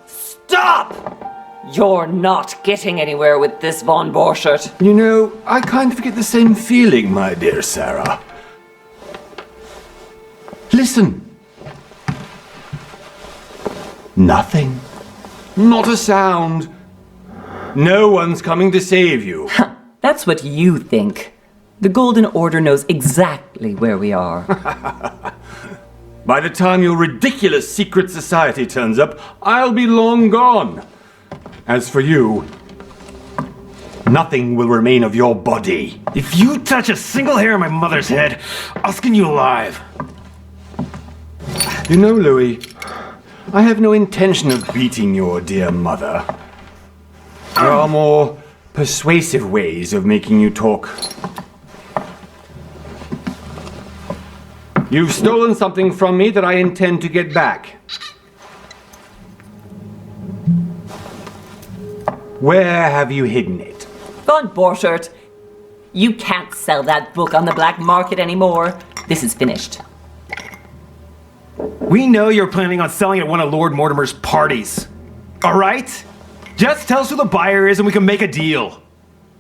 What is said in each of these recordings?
Stop! You're not getting anywhere with this, Von Borchert. You know, I kind of get the same feeling, my dear Sarah. Listen. Nothing. Not a sound. No one's coming to save you. That's what you think. The Golden Order knows exactly where we are. By the time your ridiculous secret society turns up, I'll be long gone. As for you, nothing will remain of your body. If you touch a single hair on my mother's head, I'll skin you alive. You know, Louis, I have no intention of beating your dear mother. There are more persuasive ways of making you talk. You've stolen something from me that I intend to get back. Where have you hidden it? Von Borchert, you can't sell that book on the black market anymore. This is finished. We know you're planning on selling at one of Lord Mortimer's parties. All right? Just tell us who the buyer is and we can make a deal.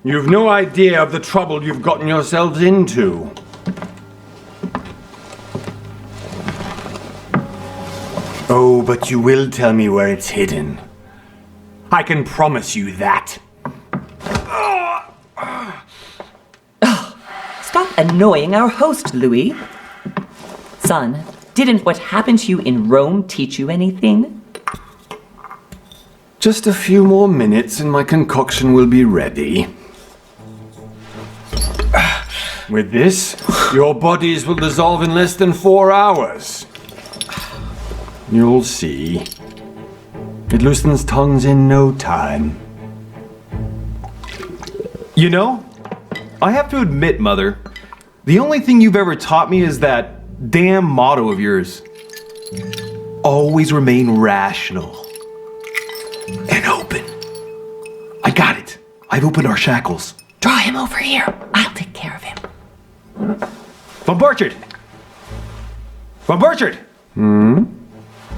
You've no idea of the trouble you've gotten yourselves into. Oh, but you will tell me where it's hidden. I can promise you that. Stop annoying our host, Louis. Son, didn't what happened to you in Rome teach you anything? Just a few more minutes and my concoction will be ready. With this, your bodies will dissolve in less than 4 hours. You'll see. It loosens tongues in no time. You know, I have to admit, Mother, the only thing you've ever taught me is that damn motto of yours. Always remain rational. And open. I got it. I've opened our shackles. Draw him over here. I'll take care of him. Von Borchert! Von Borchert!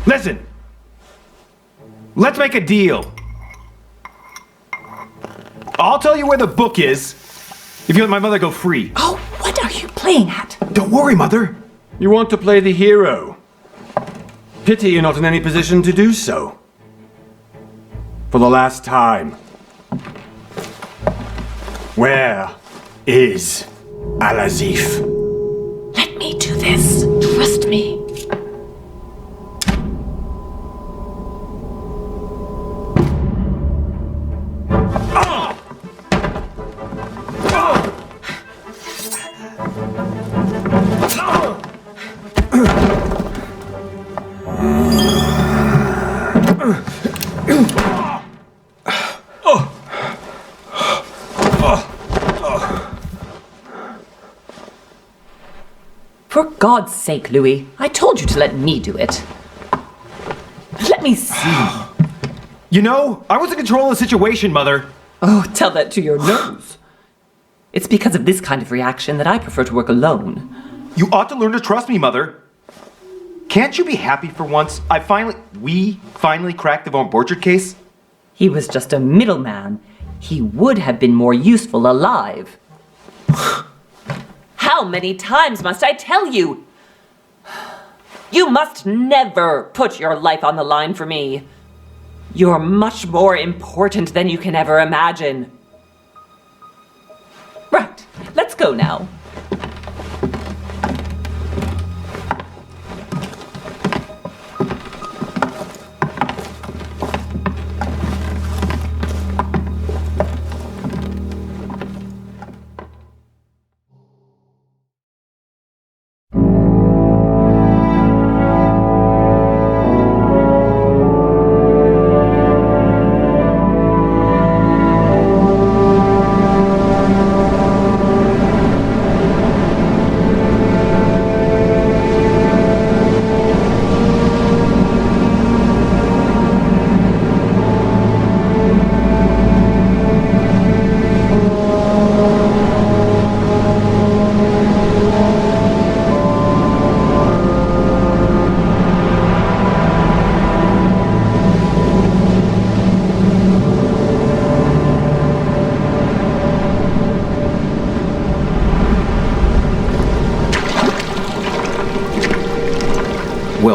Listen. Let's make a deal. I'll tell you where the book is if you let my mother go free. Oh, what are you playing at? Don't worry, Mother. You want to play the hero. Pity you're not in any position to do so. For the last time. Where is Al-Azif? Let me do this. Trust me. For God's sake, Louis, I told you to let me do it. Let me see. You know, I was in control of the situation, Mother. Oh, tell that to your nose. It's because of this kind of reaction that I prefer to work alone. You ought to learn to trust me, Mother. Can't you be happy for once? We finally cracked the Von Borchert case? He was just a middleman. He would have been more useful alive. How many times must I tell you? You must never put your life on the line for me. You're much more important than you can ever imagine. Right, let's go now.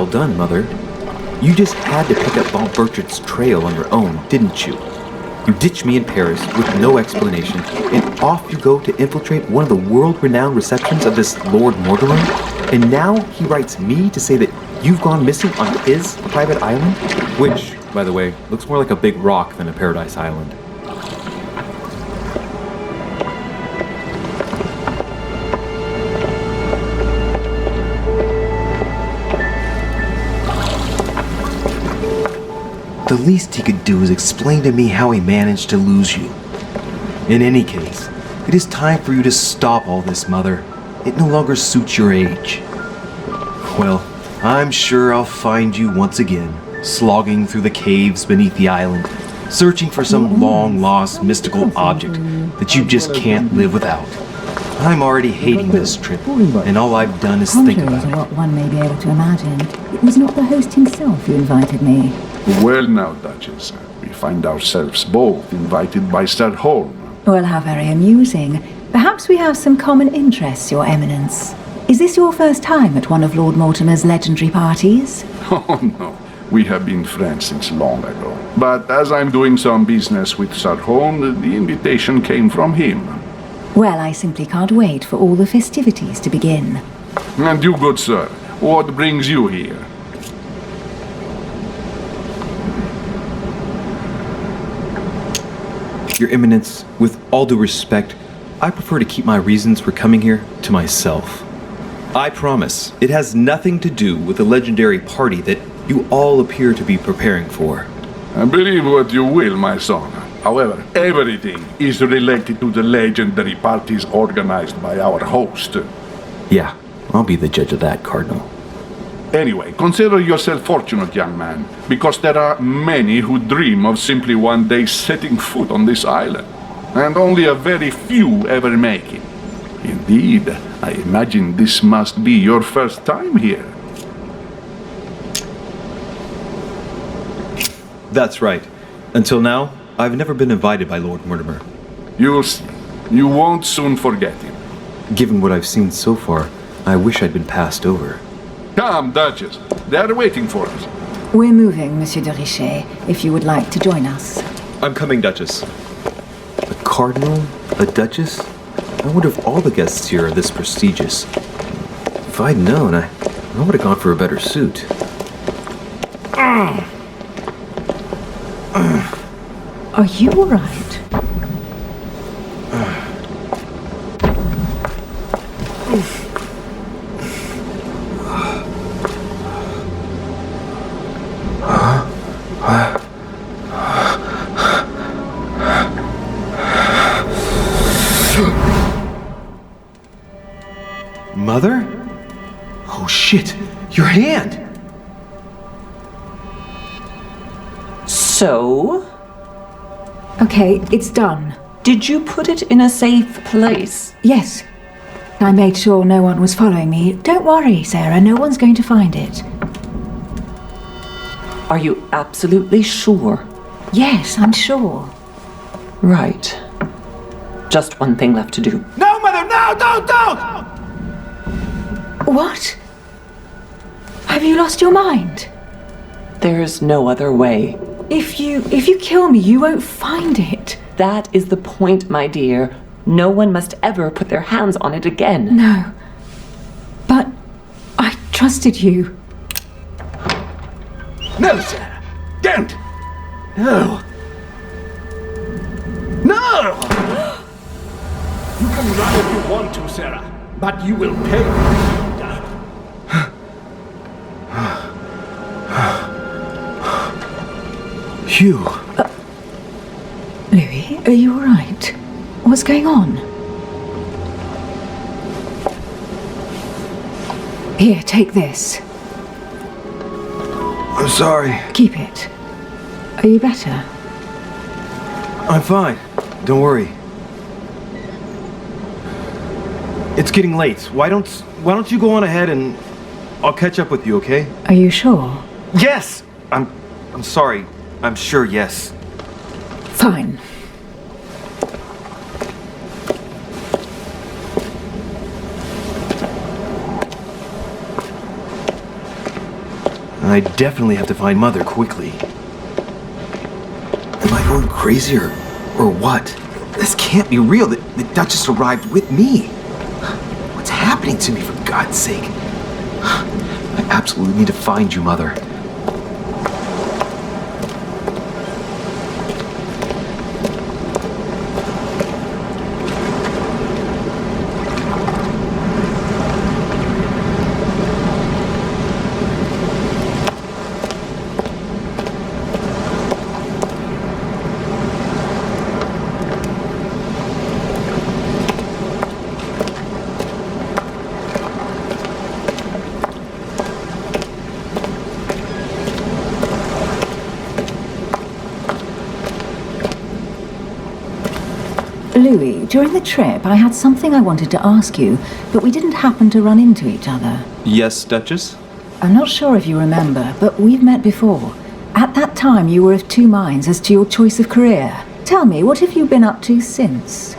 well done, Mother. You just had to pick up Von Burchard's trail on your own, didn't you? You ditched me in Paris with no explanation, and off you go to infiltrate one of the world-renowned receptions of this Lord Mortimer? And now he writes me to say that you've gone missing on his private island? Which, by the way, looks more like a big rock than a paradise island. The least he could do is explain to me how he managed to lose you. In any case, it is time for you to stop all this, Mother. It no longer suits your age. Well, I'm sure I'll find you once again, slogging through the caves beneath the island, searching for some long-lost mystical object that you just can't live without. I'm already hating this trip, and all I've done is think Contrary about to it. what one may be able to imagine, it was not the host himself who invited me. Well now, Duchess, we find ourselves both invited by Sir Holm. Well, how very amusing. Perhaps we have some common interests, Your Eminence. Is this your first time at one of Lord Mortimer's legendary parties? Oh no, we have been friends since long ago. But as I'm doing some business with Sir Holm, the invitation came from him. Well, I simply can't wait for all the festivities to begin. And you, good sir, what brings you here? Your Eminence, with all due respect, I prefer to keep my reasons for coming here to myself. I promise, it has nothing to do with the legendary party that you all appear to be preparing for. Believe what you will, my son. However, everything is related to the legendary parties organized by our host. Yeah, I'll be the judge of that, Cardinal. Anyway, consider yourself fortunate, young man, because there are many who dream of simply one day setting foot on this island, and only a very few ever make it. Indeed, I imagine this must be your first time here. That's right. Until now, I've never been invited by Lord Mortimer. You'll see. You won't soon forget him. Given what I've seen so far, I wish I'd been passed over. Come, Duchess. They're waiting for us. We're moving, Monsieur de Richet, if you would like to join us. I'm coming, Duchess. A cardinal? A duchess? I wonder if all the guests here are this prestigious. If I'd known, I would have gone for a better suit. Are you all right? Mother? Oh shit, your hand! So, Okay, it's done. did you put it in a safe place? Yes. I made sure no one was following me. Don't worry, Sarah, no one's going to find it. Are you absolutely sure? Yes, I'm sure. Right. Just one thing left to do. No, Mother, no, don't! What? Have you lost your mind? There's no other way. If you kill me, you won't find it. That is the point, my dear. No one must ever put their hands on it again. No. But I trusted you. No, Sarah! Don't! No! No! You can run if you want to, Sarah, but you will pay. Hugh. Louis, are you all right? What's going on? Here, take this. I'm sorry. Keep it. Are you better? I'm fine. Don't worry. It's getting late. Why don't you go on ahead and I'll catch up with you, okay? Are you sure? Yes! I'm sorry. I'm sure, yes. Fine. I definitely have to find Mother quickly. Am I going crazy or what? This can't be real. The Duchess arrived with me. What's happening to me, for God's sake? I absolutely need to find you, Mother. Louis, during the trip, I had something I wanted to ask you, but we didn't happen to run into each other. Yes, Duchess? I'm not sure if you remember, but we've met before. At that time, you were of two minds as to your choice of career. Tell me, what have you been up to since?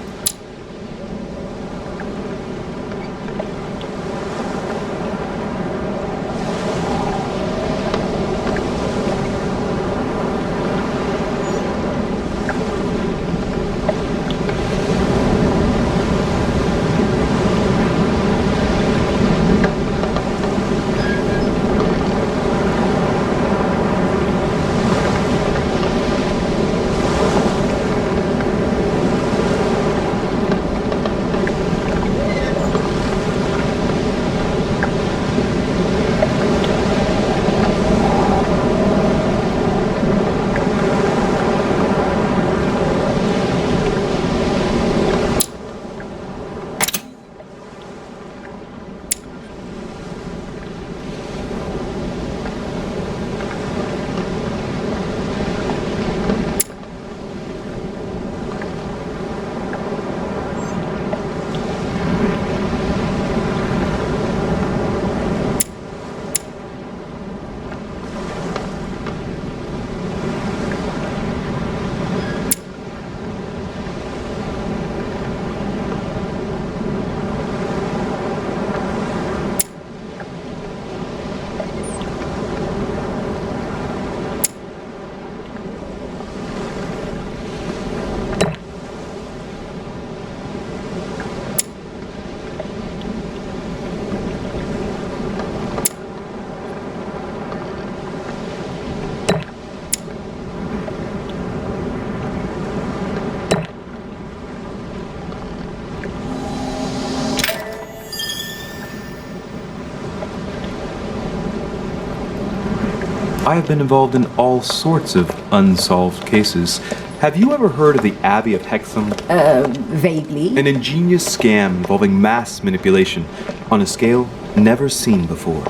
I have been involved in all sorts of unsolved cases. Have you ever heard of the Abbey of Hexham? Vaguely. An ingenious scam involving mass manipulation on a scale never seen before.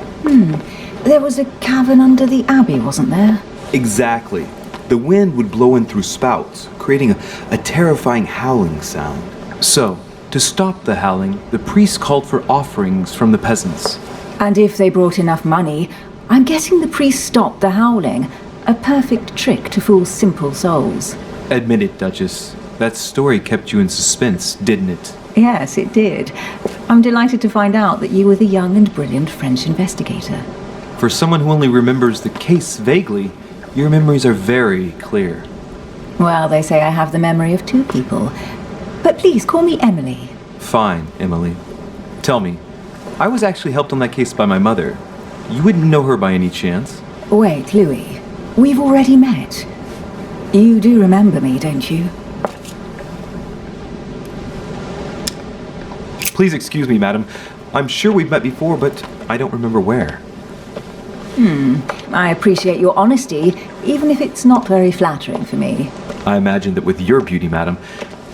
There was a cavern under the abbey, wasn't there? Exactly. The wind would blow in through spouts, creating a terrifying howling sound. So, to stop the howling, the priests called for offerings from the peasants. And if they brought enough money, I'm guessing the priest stopped the howling. A perfect trick to fool simple souls. Admit it, Duchess. That story kept you in suspense, didn't it? Yes, it did. I'm delighted to find out that you were the young and brilliant French investigator. For someone who only remembers the case vaguely, your memories are very clear. Well, they say I have the memory of two people. But please, call me Emily. Fine, Emily. Tell me, I was actually helped on that case by my mother. You wouldn't know her by any chance? Wait, Louis. We've already met. You do remember me, don't you? Please excuse me, madam. I'm sure we've met before, but I don't remember where. I appreciate your honesty, even if it's not very flattering for me. I imagine that with your beauty, madam,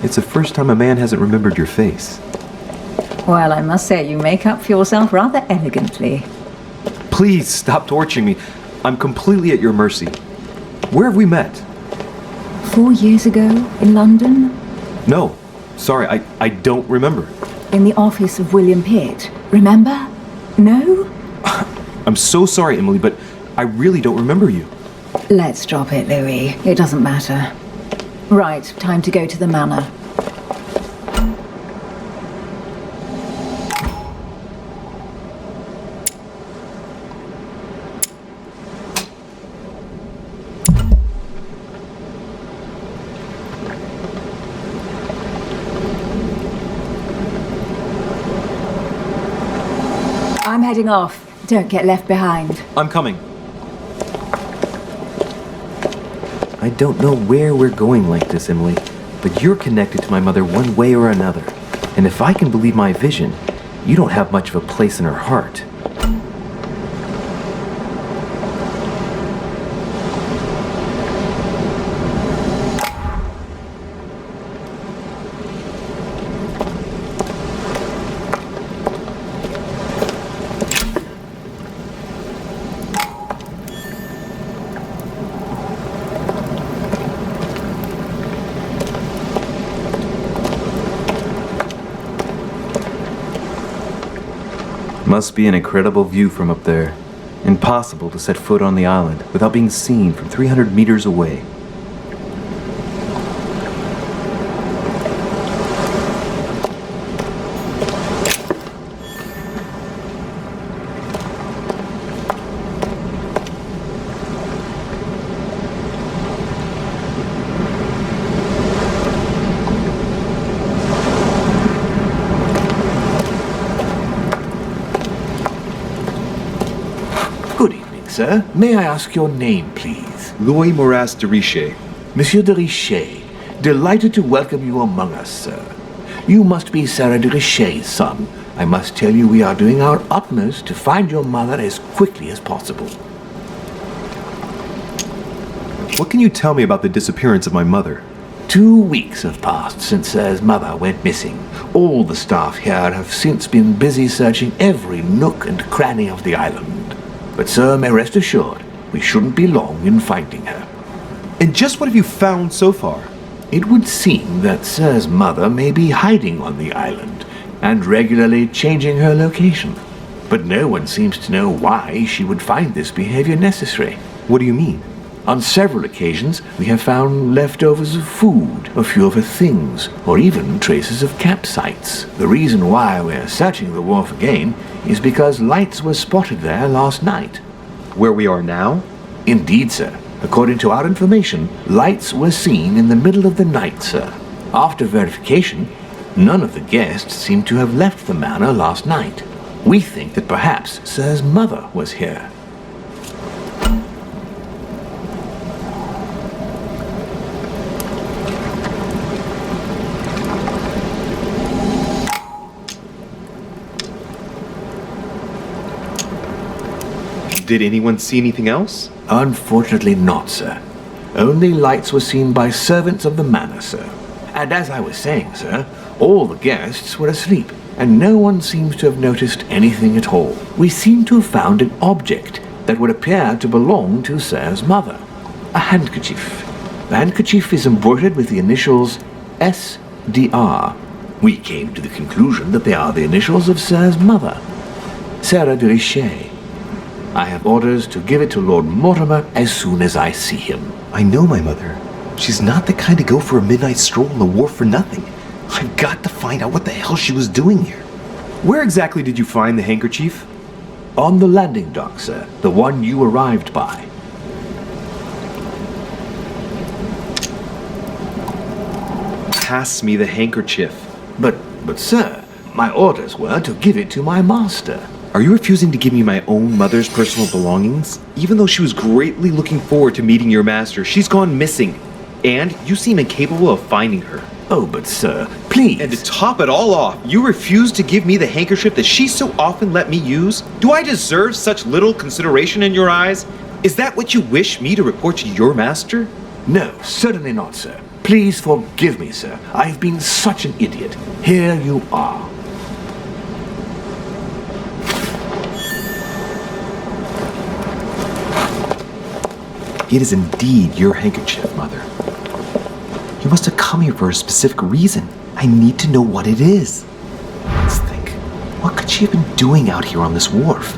it's the first time a man hasn't remembered your face. Well, I must say you make up for yourself rather elegantly. Please stop torturing me. I'm completely at your mercy. Where have we met? 4 years ago, in London? No. Sorry, I don't remember. In the office of William Pitt. Remember? No? I'm so sorry, Emily, but I really don't remember you. Let's drop it, Louis. It doesn't matter. Right, time to go to the manor. heading off. Don't get left behind. I'm coming. I don't know where we're going like this, Emily, but you're connected to my mother one way or another. And if I can believe my vision, you don't have much of a place in her heart. Must be an incredible view from up there. Impossible to set foot on the island without being seen from 300 meters away. Sir, may I ask your name, please? Louis Moras de Richer. Monsieur de Richer, delighted to welcome you among us, sir. You must be Sarah de Richer's son. I must tell you we are doing our utmost to find your mother as quickly as possible. What can you tell me about the disappearance of my mother? 2 weeks have passed since Sir's mother went missing. All the staff here have since been busy searching every nook and cranny of the island. But Sir may rest assured, we shouldn't be long in finding her. And just what have you found so far? It would seem that Sir's mother may be hiding on the island and regularly changing her location. But no one seems to know why she would find this behavior necessary. What do you mean? On several occasions, we have found leftovers of food, a few of her things, or even traces of campsites. The reason why we're searching the wharf again is because lights were spotted there last night. Where we are now? Indeed, sir. According to our information, lights were seen in the middle of the night, sir. After verification, none of the guests seem to have left the manor last night. We think that perhaps Sir's mother was here. Did anyone see anything else? Unfortunately not, sir. Only lights were seen by servants of the manor, sir. And as I was saying, sir, all the guests were asleep, and no one seems to have noticed anything at all. We seem to have found an object that would appear to belong to Sir's mother. A handkerchief. The handkerchief is embroidered with the initials SDR. We came to the conclusion that they are the initials of Sir's mother, Sarah de Richer. I have orders to give it to Lord Mortimer as soon as I see him. I know my mother. She's not the kind to go for a midnight stroll on the wharf for nothing. I've got to find out what the hell she was doing here. Where exactly did you find the handkerchief? On the landing dock, sir. The one you arrived by. Pass me the handkerchief. But sir, my orders were to give it to my master. Are you refusing to give me my own mother's personal belongings? Even though she was greatly looking forward to meeting your master, she's gone missing. And you seem incapable of finding her. Oh, but sir, please. And to top it all off, you refuse to give me the handkerchief that she so often let me use? Do I deserve such little consideration in your eyes? Is that what you wish me to report to your master? No, certainly not, sir. Please forgive me, sir. I have been such an idiot. Here you are. It is indeed your handkerchief, Mother. You must have come here for a specific reason. I need to know what it is. Let's think. What could she have been doing out here on this wharf?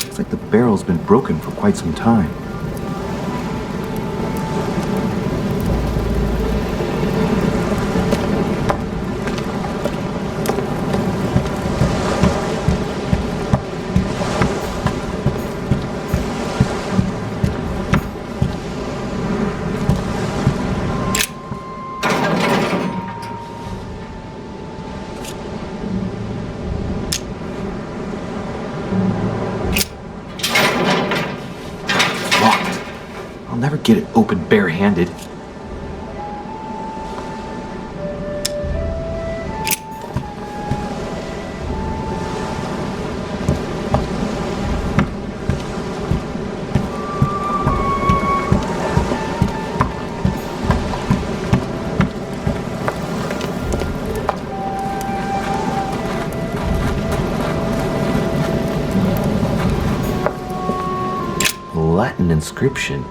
Looks like the barrel's been broken for quite some time. get it open barehanded. Latin inscription.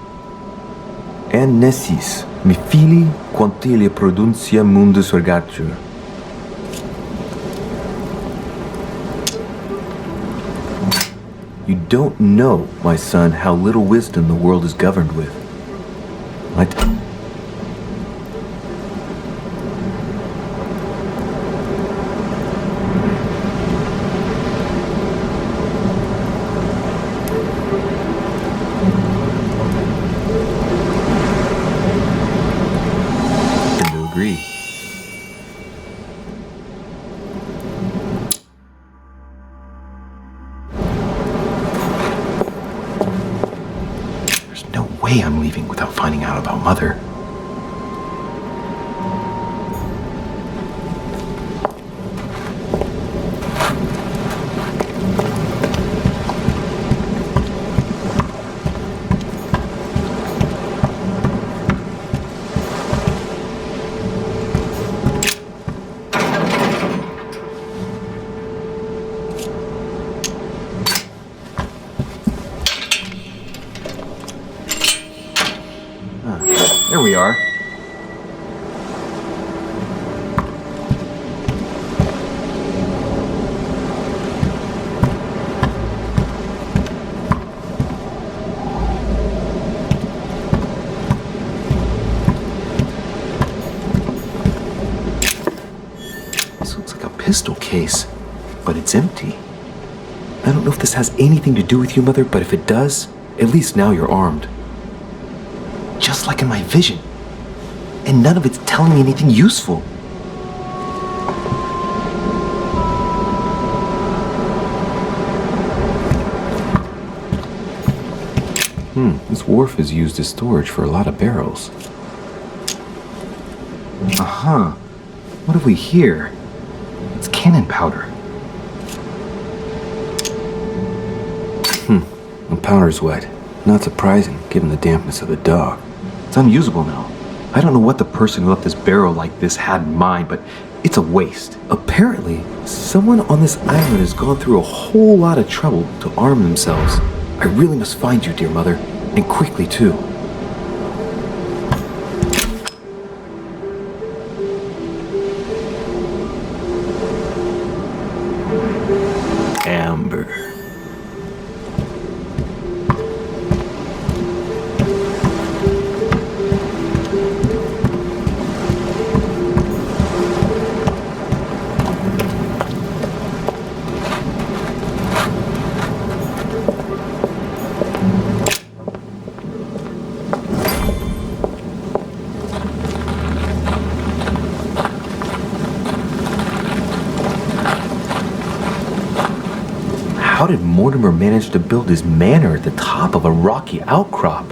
En necis, mi fili quantilia produncia mundus ergatur. You don't know, my son, how little wisdom the world is governed with. I'm leaving without finding out about Mother. There we are. This looks like a pistol case, but it's empty. I don't know if this has anything to do with you, Mother, but if it does, at least now you're armed. Just like in my vision. And none of it's telling me anything useful. This wharf is used as storage for a lot of barrels. What have we here? It's cannon powder. The powder's wet. Not surprising, given the dampness of the dog. It's unusable now. I don't know what the person who left this barrel like this had in mind, but it's a waste. Apparently, someone on this island has gone through a whole lot of trouble to arm themselves. I really must find you, dear Mother, and quickly too. Amber. How did Mortimer manage to build his manor at the top of a rocky outcrop?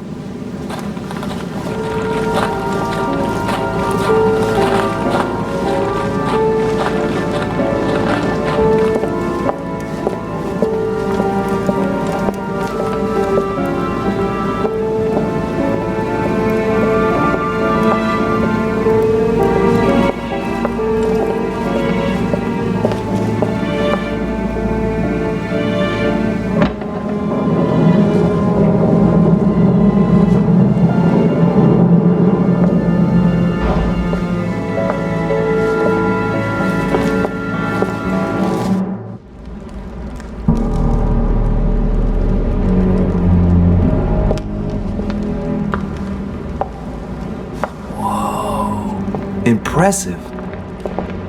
Impressive.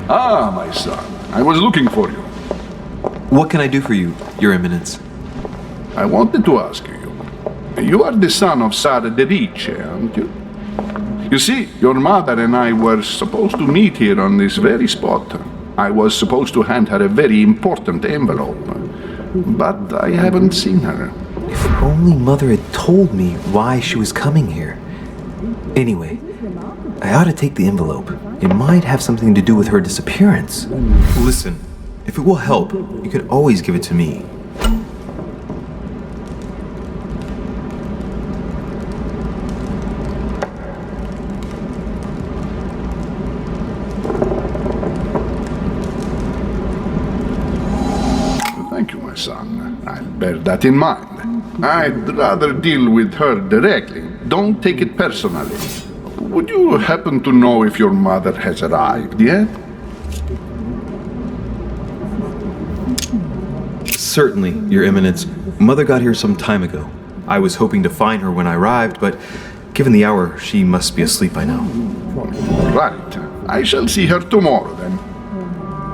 Ah, my son, I was looking for you. What can I do for you, Your Eminence? I wanted to ask you. You are the son of Sara de Riche, aren't you? You see, your mother and I were supposed to meet here on this very spot. I was supposed to hand her a very important envelope, but I haven't seen her. If only Mother had told me why she was coming here. Anyway, I ought to take the envelope. It might have something to do with her disappearance. Listen, if it will help, you can always give it to me. Thank you, my son. I'll bear that in mind. I'd rather deal with her directly. Don't take it personally. Would you happen to know if your mother has arrived yet? Certainly, Your Eminence. Mother got here some time ago. I was hoping to find her when I arrived, but given the hour, she must be asleep by now. Right. I shall see her tomorrow, then.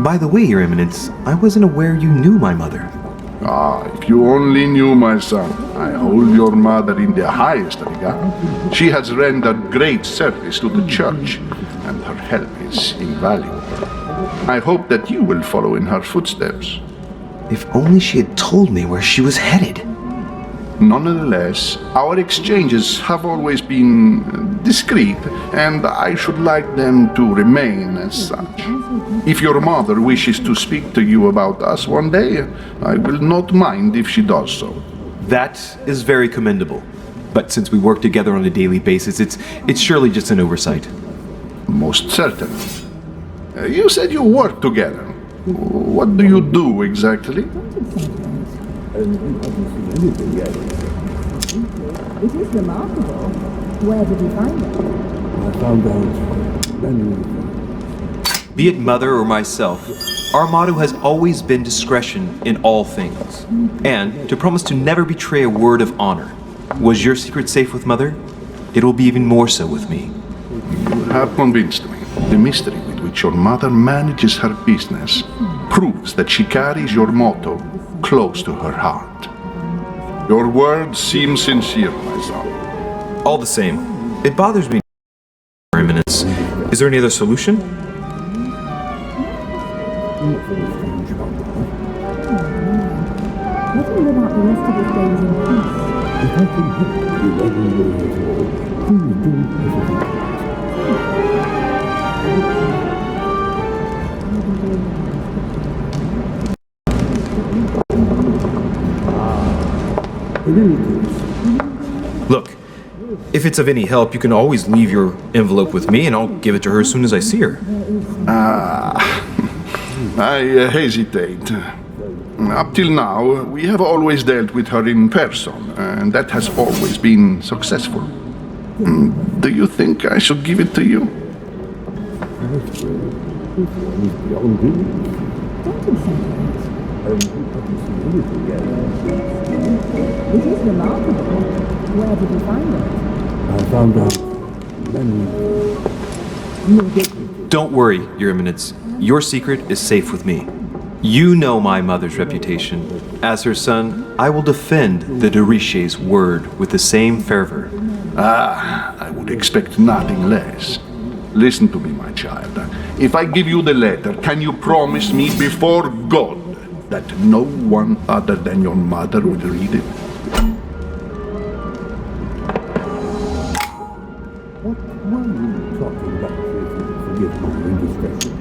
By the way, Your Eminence, I wasn't aware you knew my mother. Ah, if you only knew, my son. I hold your mother in the highest regard. She has rendered great service to the church, and her help is invaluable. I hope that you will follow in her footsteps. If only she had told me where she was headed. Nonetheless, our exchanges have always been discreet, and I should like them to remain as such. If your mother wishes to speak to you about us one day, I will not mind if she does so. That is very commendable. But since we work together on a daily basis, it's surely just an oversight. Most certainly. You said you work together. What do you do exactly? It is remarkable. Where did you find it? I found out. Be it Mother or myself, our motto has always been discretion in all things, and to promise to never betray a word of honor. Was your secret safe with Mother? It will be even more so with me. You have convinced me. The mystery with which your mother manages her business proves that she carries your motto close to her heart. Your words seem sincere, my son. All the same, it bothers me, Your Eminence. Is there any other solution? Let him live out the rest of his days in peace. If I can help you any way at all, please don't hesitate. Look, if it's of any help, you can always leave your envelope with me and I'll give it to her as soon as I see her. I hesitate. Up till now, we have always dealt with her in person, and that has always been successful. Do you think I should give it to you? It is remarkable. Where did you find it? I found out. Don't worry, Your Eminence. Your secret is safe with me. You know my mother's reputation. As her son, I will defend the de Richet's word with the same fervor. I would expect nothing less. Listen to me, my child. If I give you the letter, can you promise me before God that no one other than your mother will read it? What were you talking about? Forgive my indiscretion.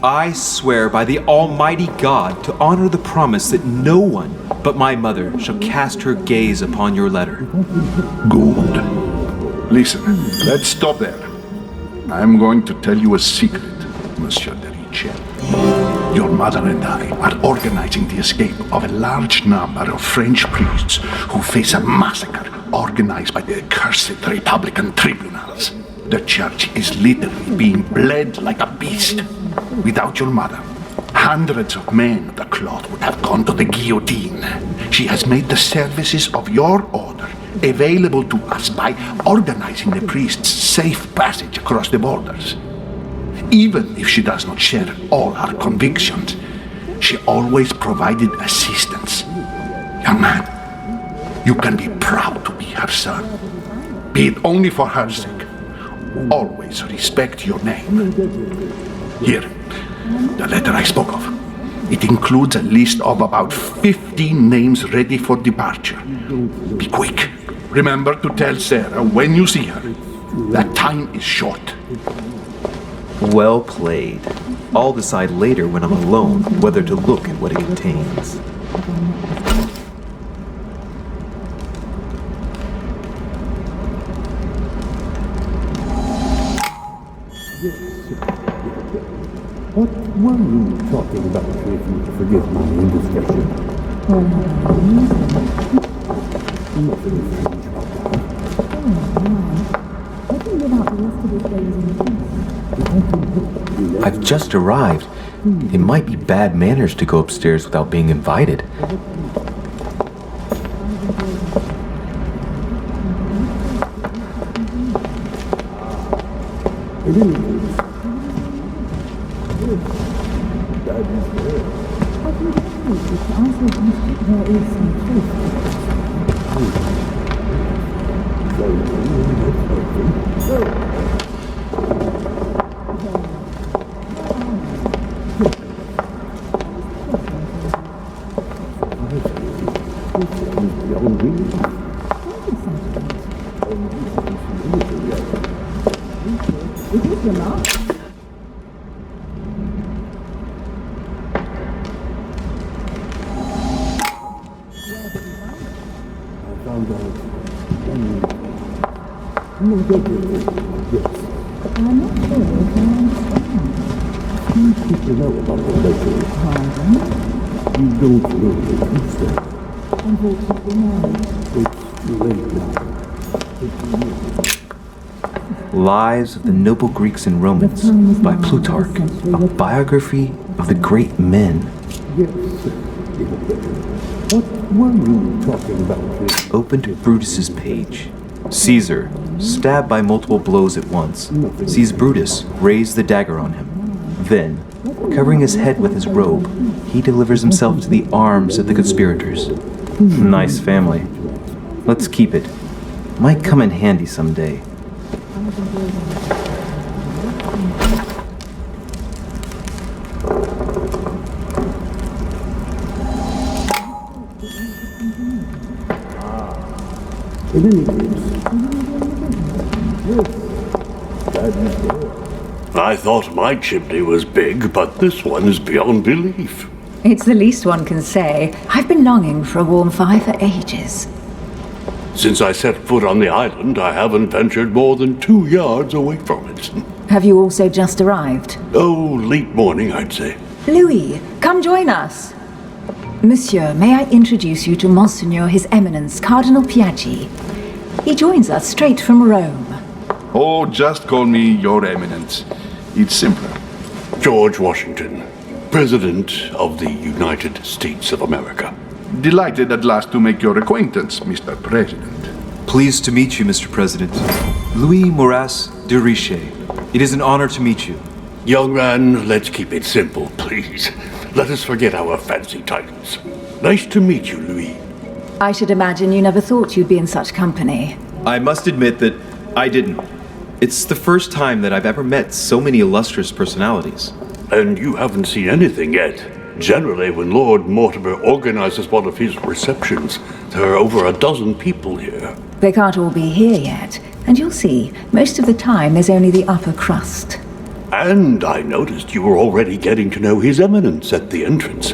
I swear by the Almighty God to honor the promise that no one but my mother shall cast her gaze upon your letter. Good. Listen, let's stop there. I'm going to tell you a secret, Monsieur de Richet. Your mother and I are organizing the escape of a large number of French priests who face a massacre organized by the accursed Republican tribunals. The church is literally being bled like a beast. Without your mother, hundreds of men of the cloth would have gone to the guillotine. She has made the services of your order available to us by organizing the priests' safe passage across the borders. Even if she does not share all our convictions, she always provided assistance. Young man, you can be proud to be her son. Be it only for her sake. Always respect your name. Here, the letter I spoke of. It includes a list of about 15 names ready for departure. Be quick. Remember to tell Sarah when you see her that time is short. Well played. I'll decide later when I'm alone whether to look at what it contains. What were you talking about, if you forgive my indiscretion? Nothing strange about that. I've just arrived. It might be bad manners to go upstairs without being invited. Lives of the Noble Greeks and Romans by Plutarch, a biography of the great men. What were you talking about? Open to Brutus's page. Caesar, stabbed by multiple blows at once, sees Brutus raise the dagger on him. Then, covering his head with his robe, he delivers himself to the arms of the conspirators. Nice family. Let's keep it. Might come in handy someday. In any case, I thought my chimney was big, but this one is beyond belief. It's the least one can say. I've been longing for a warm fire for ages. Since I set foot on the island, I haven't ventured more than 2 yards away from it. Have you also just arrived? Oh, late morning, I'd say. Louis, come join us. Monsieur, may I introduce you to Monseigneur His Eminence, Cardinal Piaggi. He joins us straight from Rome. Oh, just call me Your Eminence. It's simpler. George Washington, President of the United States of America. Delighted at last to make your acquaintance, Mr. President. Pleased to meet you, Mr. President. Louis Moras de Riche. It is an honor to meet you. Young man, let's keep it simple, please. Let us forget our fancy titles. Nice to meet you, Louis. I should imagine you never thought you'd be in such company. I must admit that I didn't. It's the first time that I've ever met so many illustrious personalities. And you haven't seen anything yet. Generally, when Lord Mortimer organizes one of his receptions, there are over a dozen people here. They can't all be here yet, and you'll see, most of the time there's only the upper crust. And I noticed you were already getting to know His Eminence at the entrance.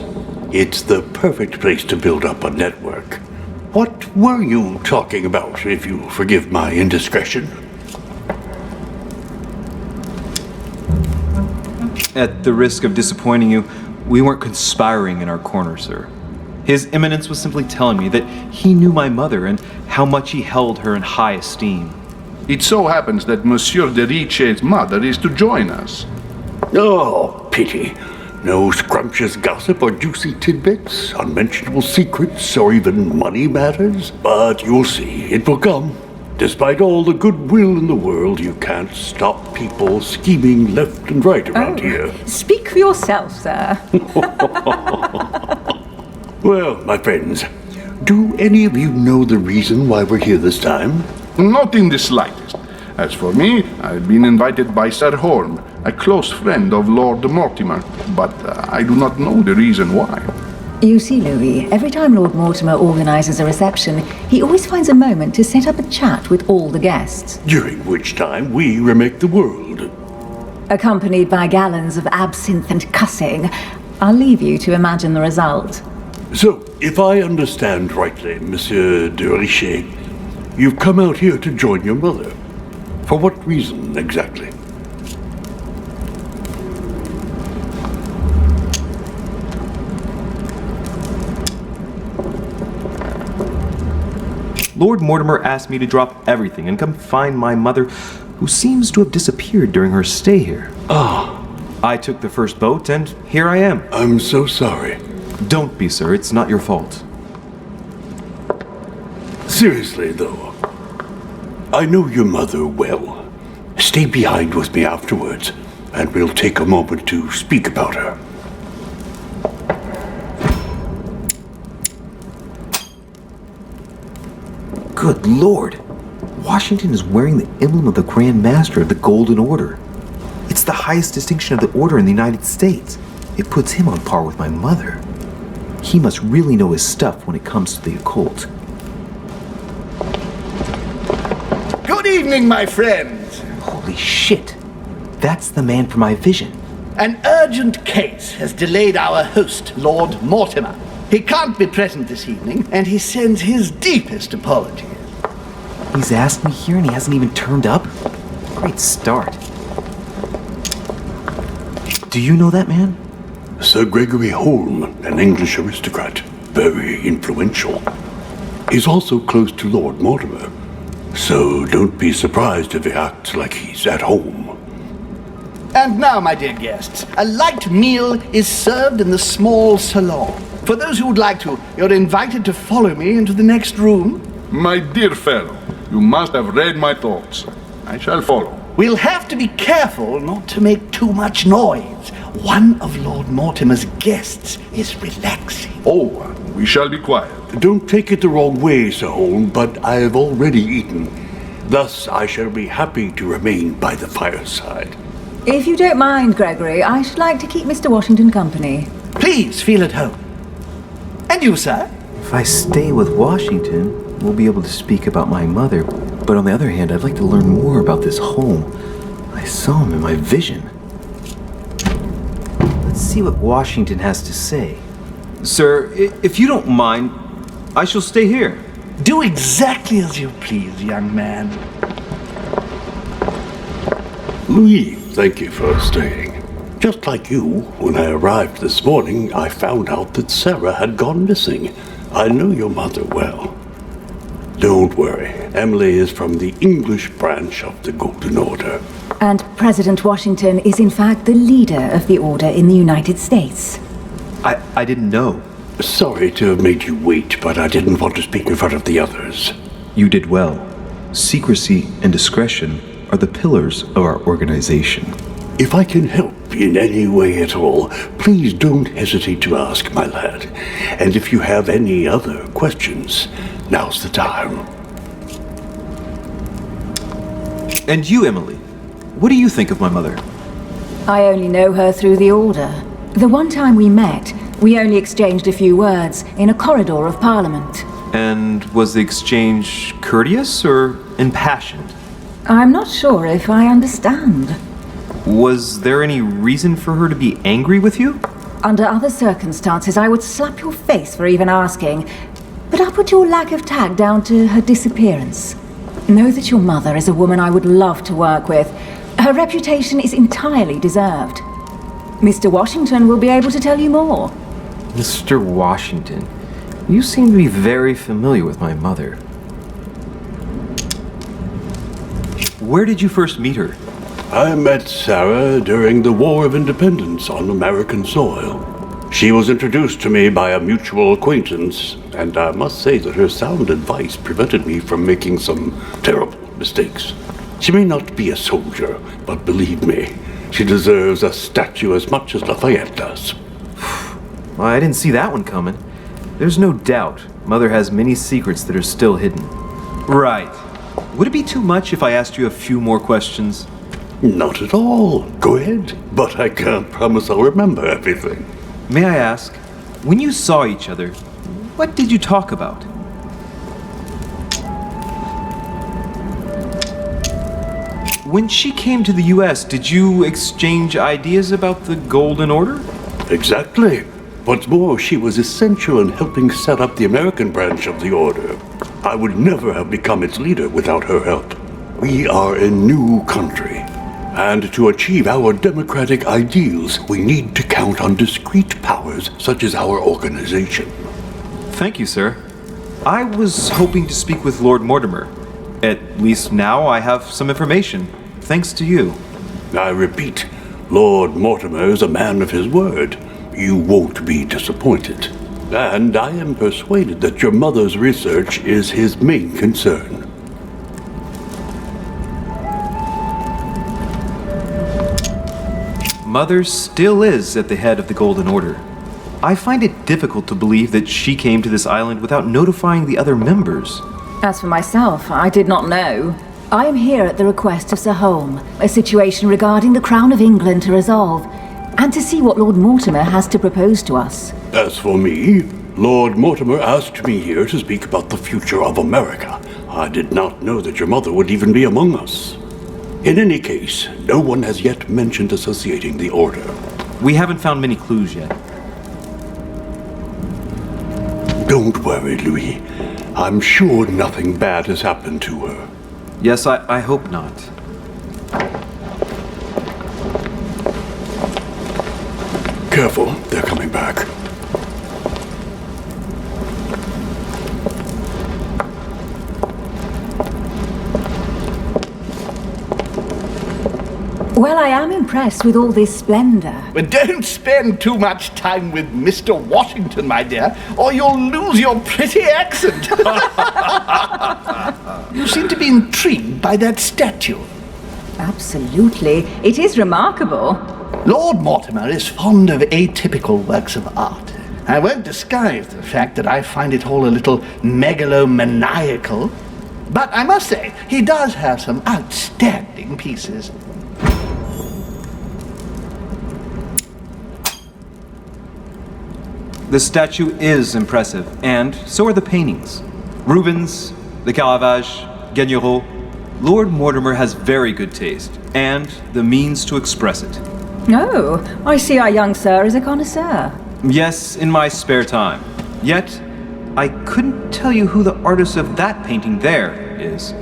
It's the perfect place to build up a network. What were you talking about, if you forgive my indiscretion? At the risk of disappointing you, we weren't conspiring in our corner, sir. His Eminence was simply telling me that he knew my mother and how much he held her in high esteem. It so happens that Monsieur de Riche's mother is to join us. Oh, pity. No scrumptious gossip or juicy tidbits, unmentionable secrets, or even money matters. But you'll see, it will come. Despite all the goodwill in the world, you can't stop people scheming left and right around here. Speak for yourself, sir. Well, my friends, do any of you know the reason why we're here this time? Not in the slightest. As for me, I've been invited by Sir Horn, a close friend of Lord Mortimer, but I do not know the reason why. You see, Louis, every time Lord Mortimer organizes a reception, he always finds a moment to set up a chat with all the guests. During which time we remake the world. Accompanied by gallons of absinthe and cussing. I'll leave you to imagine the result. So, if I understand rightly, Monsieur de Richet, you've come out here to join your mother. For what reason, exactly? Lord Mortimer asked me to drop everything and come find my mother, who seems to have disappeared during her stay here. I took the first boat, and here I am. I'm so sorry. Don't be, sir. It's not your fault. Seriously, though, I know your mother well. Stay behind with me afterwards, and we'll take a moment to speak about her. Good Lord! Washington is wearing the emblem of the Grand Master of the Golden Order. It's the highest distinction of the Order in the United States. It puts him on par with my mother. He must really know his stuff when it comes to the occult. Good evening, my friends. Holy shit! That's the man for my vision. An urgent case has delayed our host, Lord Mortimer. He can't be present this evening, and he sends his deepest apologies. He's asked me here and he hasn't even turned up? Great start. Do you know that man? Sir Gregory Holm, an English aristocrat, very influential. He's also close to Lord Mortimer, so don't be surprised if he acts like he's at home. And now, my dear guests, a light meal is served in the small salon. For those who would like to, you're invited to follow me into the next room. My dear fellow, you must have read my thoughts. I shall follow. We'll have to be careful not to make too much noise. One of Lord Mortimer's guests is relaxing. Oh, we shall be quiet. Don't take it the wrong way, Sir Holm, but I have already eaten. Thus, I shall be happy to remain by the fireside. If you don't mind, Gregory, I should like to keep Mr. Washington company. Please feel at home. And you, sir? If I stay with Washington, we'll be able to speak about my mother. But on the other hand, I'd like to learn more about this home. I saw him in my vision. Let's see what Washington has to say. Sir, if you don't mind, I shall stay here. Do exactly as you please, young man. Louis, thank you for staying. Just like you, when I arrived this morning, I found out that Sarah had gone missing. I know your mother well. Don't worry, Emily is from the English branch of the Golden Order. And President Washington is in fact the leader of the Order in the United States. I didn't know. Sorry to have made you wait, but I didn't want to speak in front of the others. You did well. Secrecy and discretion are the pillars of our organization. If I can help in any way at all, please don't hesitate to ask, my lad. And if you have any other questions, now's the time. And you, Emily, what do you think of my mother? I only know her through the Order. The one time we met, we only exchanged a few words in a corridor of Parliament. And was the exchange courteous or impassioned? I'm not sure if I understand. Was there any reason for her to be angry with you? Under other circumstances, I would slap your face for even asking. But I'll put your lack of tact down to her disappearance. Know that your mother is a woman I would love to work with. Her reputation is entirely deserved. Mr. Washington will be able to tell you more. Mr. Washington, you seem to be very familiar with my mother. Where did you first meet her? I met Sarah during the War of Independence on American soil. She was introduced to me by a mutual acquaintance, and I must say that her sound advice prevented me from making some terrible mistakes. She may not be a soldier, but believe me, she deserves a statue as much as Lafayette does. Well, I didn't see that one coming. There's no doubt Mother has many secrets that are still hidden. Right. would it be too much if I asked you a few more questions? Not at all. Go ahead. But I can't promise I'll remember everything. May I ask, when you saw each other, what did you talk about? When she came to the US, did you exchange ideas about the Golden Order? Exactly. What's more, she was essential in helping set up the American branch of the Order. I would never have become its leader without her help. We are a new country, and to achieve our democratic ideals, we need to count on discrete powers such as our organization. Thank you, sir. I was hoping to speak with Lord Mortimer. At least now I have some information, thanks to you. I repeat, Lord Mortimer is a man of his word. You won't be disappointed. And I am persuaded that your mother's research is his main concern. Mother still is at the head of the Golden Order. I find it difficult to believe that she came to this island without notifying the other members. As for myself, I did not know. I am here at the request of Sir Holm, a situation regarding the Crown of England to resolve, and to see what Lord Mortimer has to propose to us. As for me, Lord Mortimer asked me here to speak about the future of America. I did not know that your mother would even be among us. In any case, no one has yet mentioned associating the Order. We haven't found many clues yet. Don't worry, Louis. I'm sure nothing bad has happened to her. Yes, I hope not. Careful, they're coming back. Well, I am impressed with all this splendor. But don't spend too much time with Mr. Washington, my dear, or you'll lose your pretty accent. You seem to be intrigued by that statue. Absolutely. It is remarkable. Lord Mortimer is fond of atypical works of art. I won't disguise the fact that I find it all a little megalomaniacal. But I must say, he does have some outstanding pieces. The statue is impressive, and so are the paintings. Rubens, the Caravage, Guignero. Lord Mortimer has very good taste, and the means to express it. Oh, I see our young sir is a connoisseur. Yes, in my spare time. Yet, I couldn't tell you who the artist of that painting there is.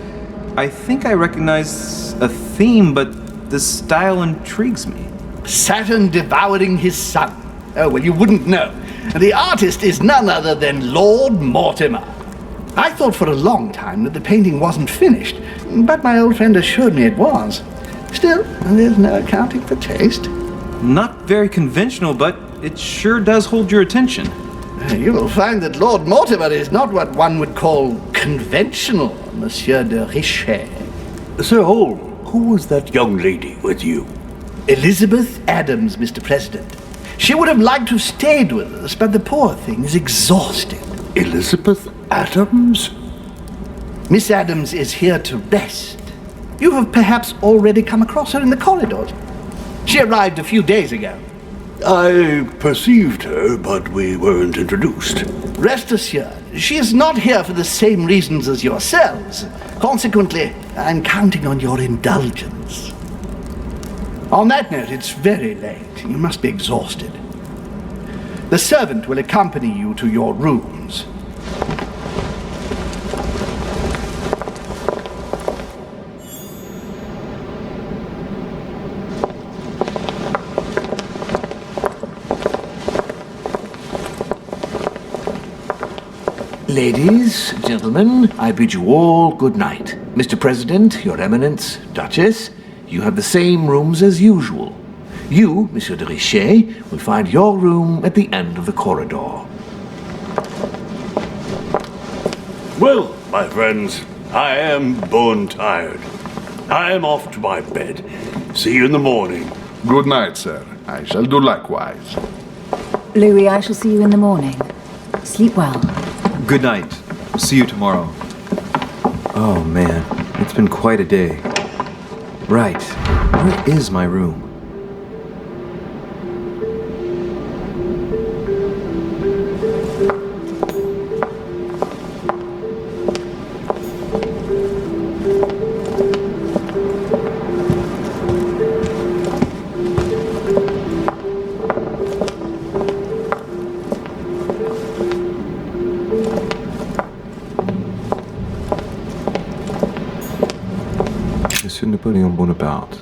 I think I recognize a theme, but the style intrigues me. Saturn devouring his son. Oh, well, you wouldn't know. The artist is none other than Lord Mortimer. I thought for a long time that the painting wasn't finished, but my old friend assured me it was. Still, there's no accounting for taste. Not very conventional, but it sure does hold your attention. You will find that Lord Mortimer is not what one would call conventional, Monsieur de Richet. Sir Holm, who was that young lady with you? Elizabeth Adams, Mr. President. She would have liked to have stayed with us, but the poor thing is exhausted. Elizabeth Adams? Miss Adams is here to rest. You have perhaps already come across her in the corridors. She arrived a few days ago. I perceived her, but we weren't introduced. Rest assured, she is not here for the same reasons as yourselves. Consequently, I'm counting on your indulgence. On that note, it's very late. You must be exhausted. The servant will accompany you to your rooms. Ladies, gentlemen, I bid you all good night. Mr. President, Your Eminence, Duchess, you have the same rooms as usual. You, Monsieur de Richet, will find your room at the end of the corridor. Well, my friends, I am bone tired. I am off to my bed. See you in the morning. Good night, sir. I shall do likewise. Louis, I shall see you in the morning. Sleep well. Good night. See you tomorrow. Oh man, it's been quite a day. Right, where is my room? Monsieur Napoléon Bonaparte.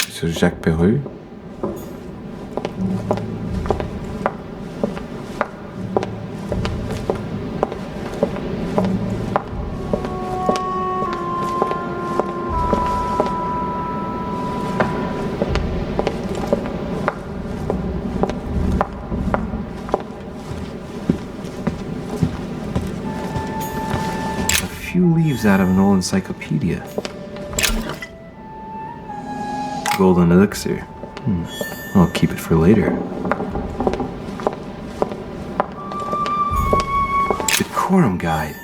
Monsieur Jacques Perru. Leaves out of an old encyclopedia. Golden elixir. I'll keep it for later. Decorum guide.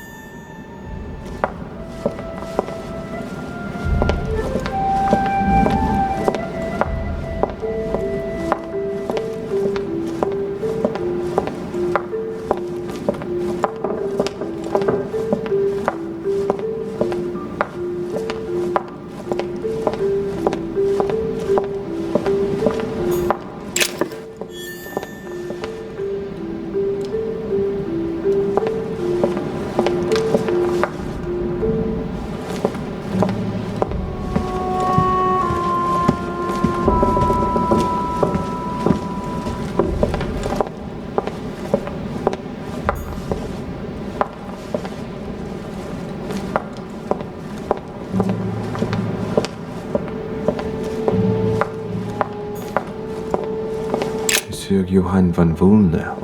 Monsieur Johann van Volner.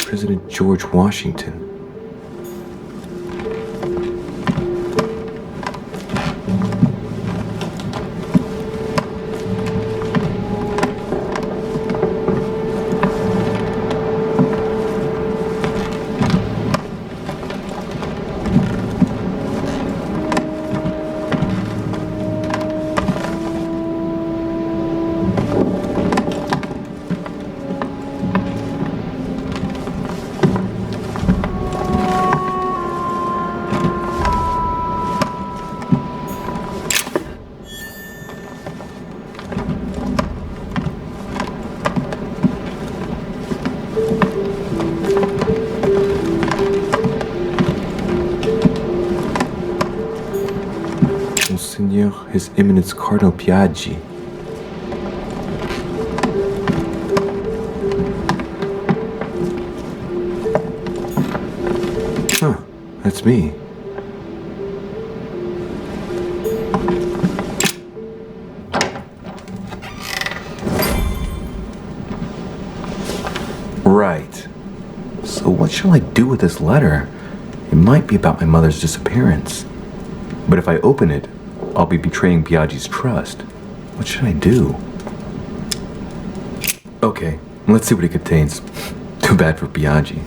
President George Washington. His Eminence Cardinal Piaggi. Huh, that's me. Right. So what shall I do with this letter? It might be about my mother's disappearance. But if I open it, I'll be betraying Piaggi's trust. What should I do? Okay, let's see what it contains. Too bad for Piaggi.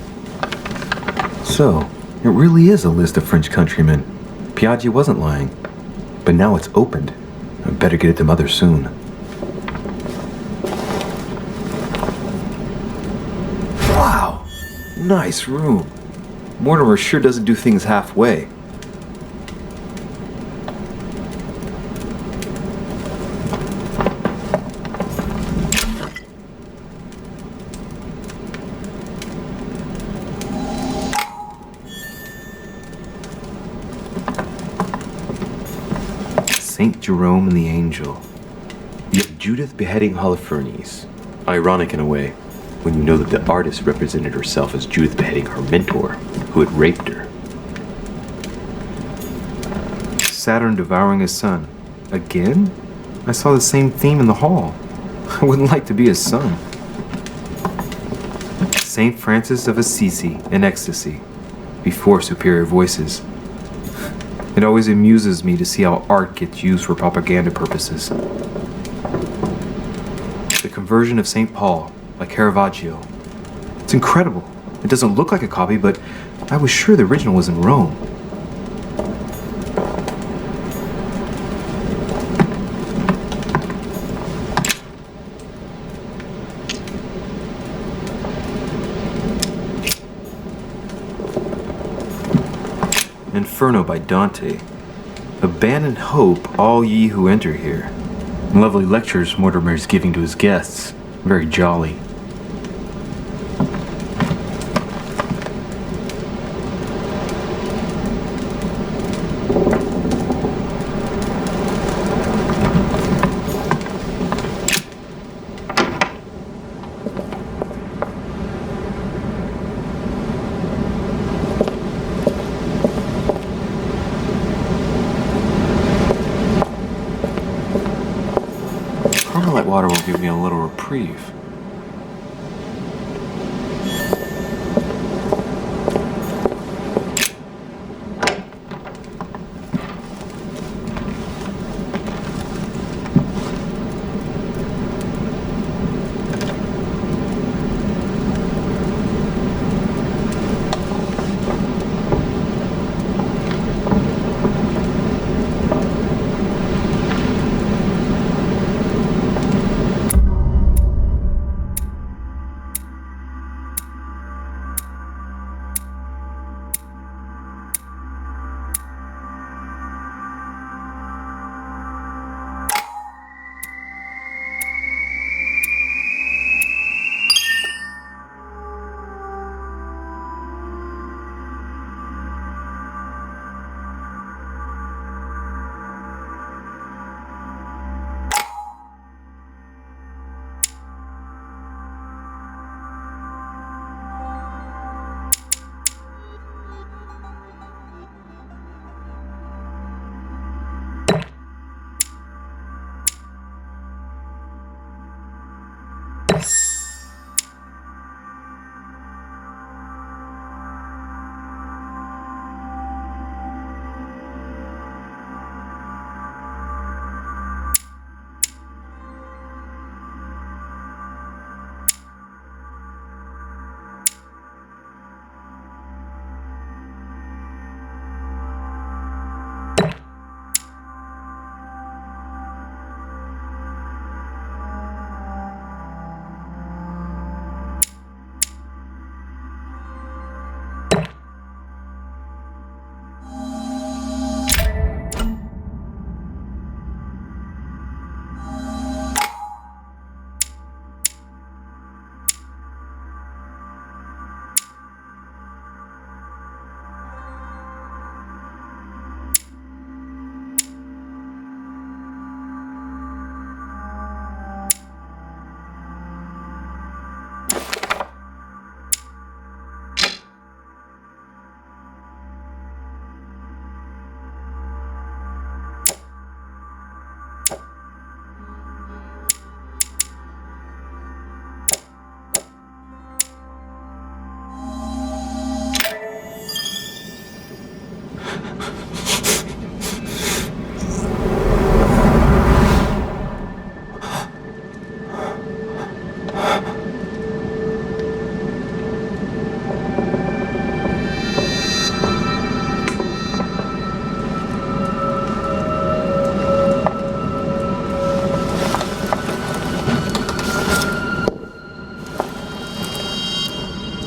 So, it really is a list of French countrymen. Piaggi wasn't lying. But now it's opened. I better get it to Mother soon. Wow! Nice room. Mortimer sure doesn't do things halfway. Saint Jerome and the Angel. You have Judith beheading Holofernes. Ironic in a way, when you know that the artist represented herself as Judith beheading her mentor, who had raped her. Saturn devouring his son. Again? I saw the same theme in the hall. I wouldn't like to be his son. Saint Francis of Assisi in ecstasy, before superior voices. It always amuses me to see how art gets used for propaganda purposes. The conversion of St. Paul by Caravaggio. It's incredible. It doesn't look like a copy, but I was sure the original was in Rome. Inferno by Dante. Abandon hope, all ye who enter here. Lovely lectures Mortimer is giving to his guests. Very jolly. Carmelite water will give me a little reprieve.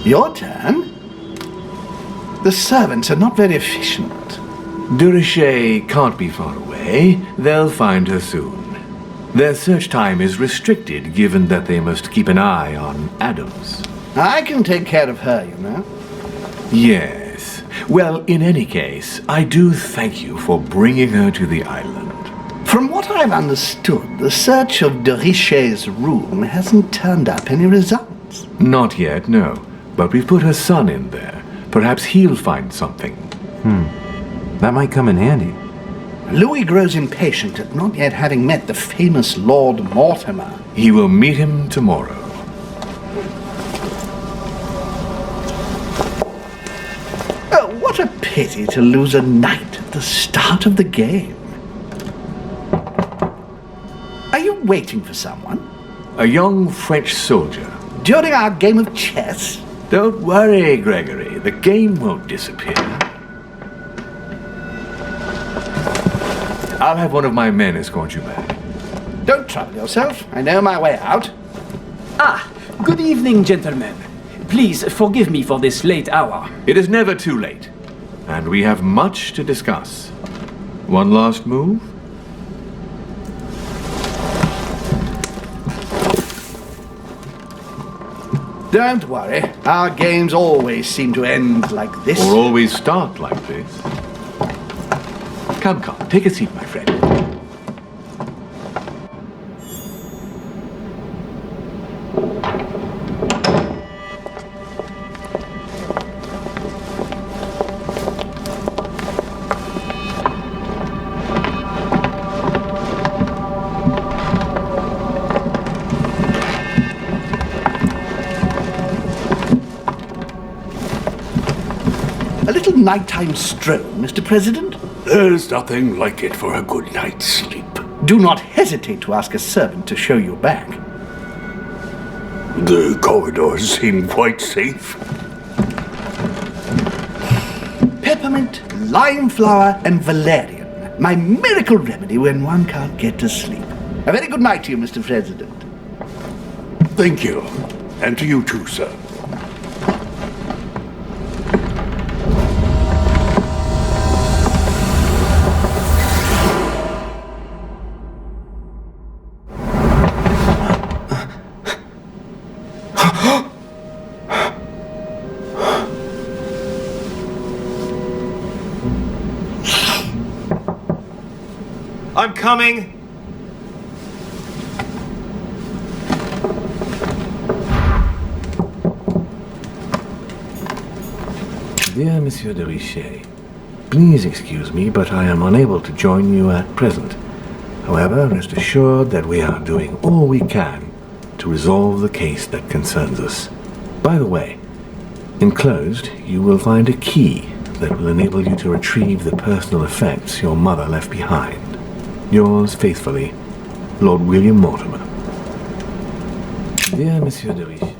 Your turn? The servants are not very efficient. Durocher can't be far away. They'll find her soon. Their search time is restricted, given that they must keep an eye on Adams. I can take care of her, you know. Yes. Well, in any case, I do thank you for bringing her to the island. From what I've understood, the search of Durocher's room hasn't turned up any results. Not yet, no. But we've put her son in there. Perhaps he'll find something. That might come in handy. Louis grows impatient at not yet having met the famous Lord Mortimer. He will meet him tomorrow. Oh, what a pity to lose a knight at the start of the game. Are you waiting for someone? A young French soldier. During our game of chess? Don't worry, Gregory. The game won't disappear. I'll have one of my men escort you back. Don't trouble yourself. I know my way out. Ah, good evening, gentlemen. Please forgive me for this late hour. It is never too late, and we have much to discuss. One last move? Don't worry. Our games always seem to end like this. Or always start like this. Come, take a seat, my friend. A little nighttime stroll, Mr. President? There's nothing like it for a good night's sleep. Do not hesitate to ask a servant to show you back. The corridors seem quite safe. Peppermint, lime flower, and valerian. My miracle remedy when one can't get to sleep. A very good night to you, Mr. President. Thank you. And to you too, sir. I'm coming! Dear Monsieur de Richet, please excuse me, but I am unable to join you at present. However, rest assured that we are doing all we can to resolve the case that concerns us. By the way, enclosed, you will find a key that will enable you to retrieve the personal effects your mother left behind. Yours faithfully, Lord William Mortimer. Dear Monsieur de Richet.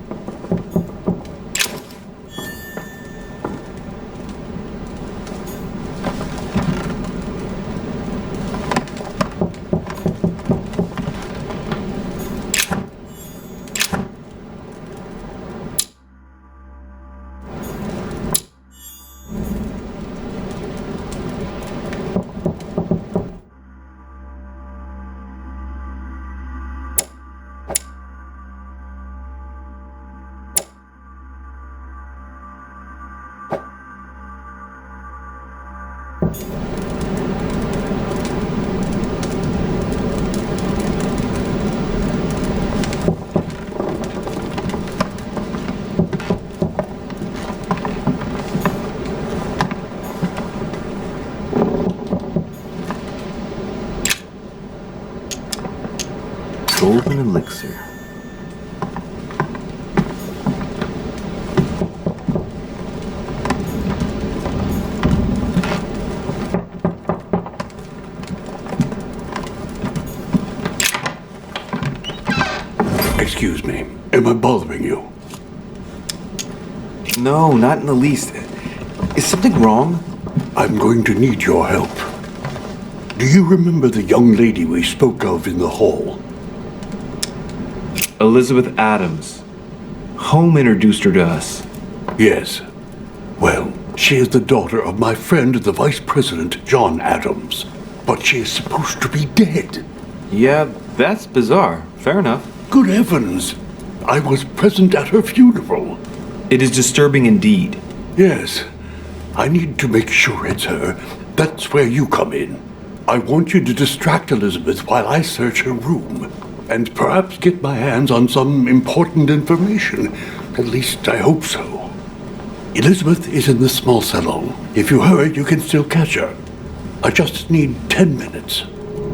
Golden elixir. Excuse me. Am I bothering you? No, not in the least. Is something wrong? I'm going to need your help. Do you remember the young lady we spoke of in the hall? Elizabeth Adams. Home introduced her to us. Yes. Well, she is the daughter of my friend, the Vice President, John Adams. But she is supposed to be dead. Yeah, that's bizarre. Fair enough. Good heavens! I was present at her funeral. It is disturbing indeed. Yes. I need to make sure it's her. That's where you come in. I want you to distract Elizabeth while I search her room. And perhaps get my hands on some important information. At least I hope so. Elizabeth is in the small salon. If you hurry, you can still catch her. I just need 10 minutes.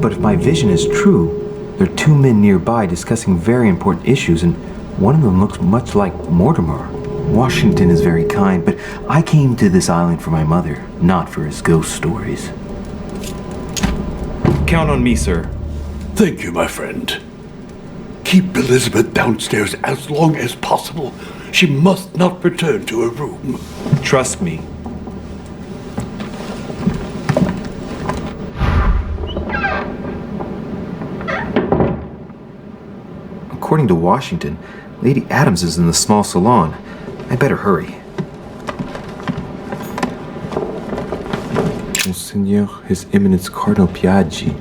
But if my vision is true, there are two men nearby discussing very important issues, and one of them looks much like Mortimer. Washington is very kind, but I came to this island for my mother, not for his ghost stories. Count on me, sir. Thank you, my friend. Keep Elizabeth downstairs as long as possible. She must not return to her room. Trust me. According to Washington, Lady Adams is in the small salon. I better hurry. Monseigneur, His Eminence Cardinal Piaggi.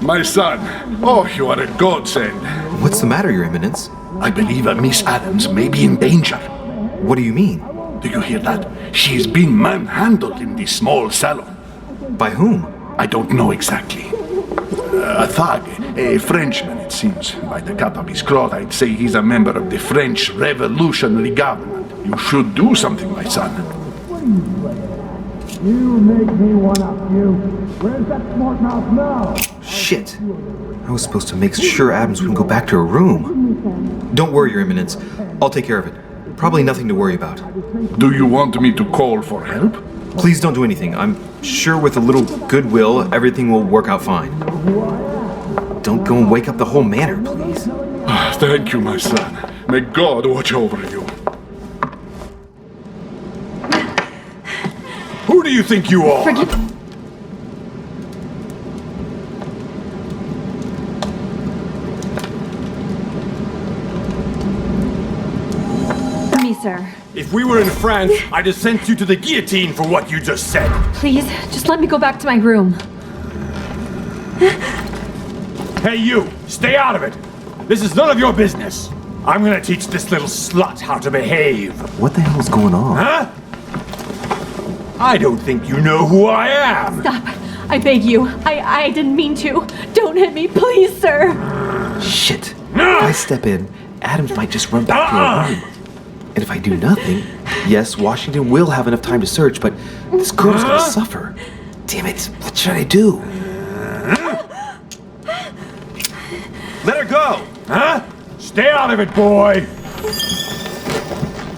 My son. Oh, you are a godsend. What's the matter, Your Eminence? I believe Miss Adams may be in danger. What do you mean? Do you hear that? She is being manhandled in the small salon. By whom? I don't know exactly. A thug, a Frenchman, it seems. By the cut of his cloth, I'd say he's a member of the French Revolutionary Government. You should do something, my son. You make me one up, you. Where's that smart mouth now? Shit. I was supposed to make sure Adams wouldn't go back to her room. Don't worry, Your Eminence. I'll take care of it. Probably nothing to worry about. Do you want me to call for help? Please don't do anything. I'm sure with a little goodwill, everything will work out fine. Don't go and wake up the whole manor, please. Thank you, my son. May God watch over you. Who do you think you are? Me, sir. If we were in France, I'd have sent you to the guillotine for what you just said. Please, just let me go back to my room. Hey, you! Stay out of it! This is none of your business. I'm gonna teach this little slut how to behave. What the hell's going on? Huh? I don't think you know who I am. Stop. I beg you. I didn't mean to. Don't hit me, please, sir. Shit. If I step in, Adams might just run back to her room. And if I do nothing, yes, Washington will have enough time to search, but this girl's gonna suffer. Damn it, what should I do? Let her go! Huh? Stay out of it, boy!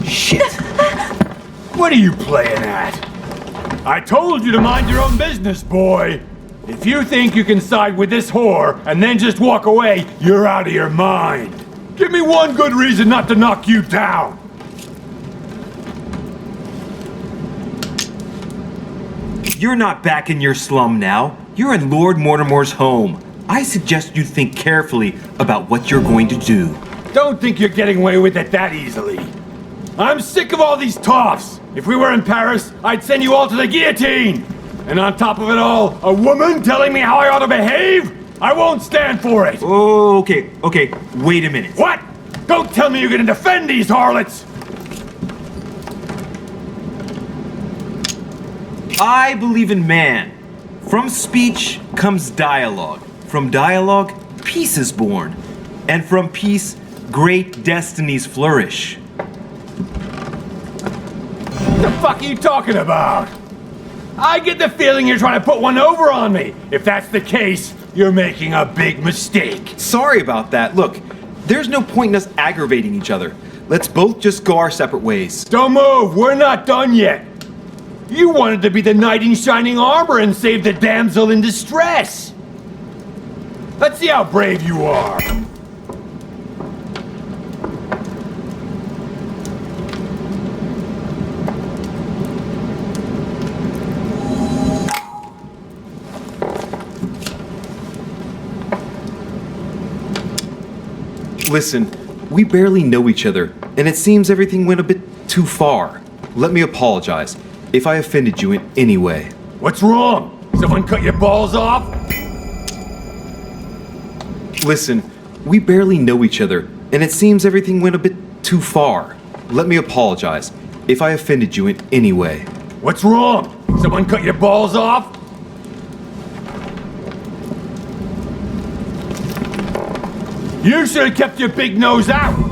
Shit. What are you playing at? I told you to mind your own business, boy! If you think you can side with this whore and then just walk away, you're out of your mind. Give me one good reason not to knock you down. You're not back in your slum now. You're in Lord Mortimer's home. I suggest you think carefully about what you're going to do. Don't think you're getting away with it that easily. I'm sick of all these toffs. If we were in Paris, I'd send you all to the guillotine. And on top of it all, a woman telling me how I ought to behave? I won't stand for it! Oh, okay, wait a minute. What? Don't tell me you're gonna defend these harlots! I believe in man. From speech comes dialogue. From dialogue, peace is born. And from peace, great destinies flourish. What the fuck are you talking about? I get the feeling you're trying to put one over on me. If that's the case, you're making a big mistake. Sorry about that. Look, there's no point in us aggravating each other. Let's both just go our separate ways. Don't move, we're not done yet. You wanted to be the knight in shining armor and save the damsel in distress. Let's see how brave you are. Listen, we barely know each other, and it seems everything went a bit too far. Let me apologize if I offended you in any way. What's wrong? Someone cut your balls off? Listen, we barely know each other, and it seems everything went a bit too far. Let me apologize if I offended you in any way. What's wrong? Someone cut your balls off? You should have kept your big nose out!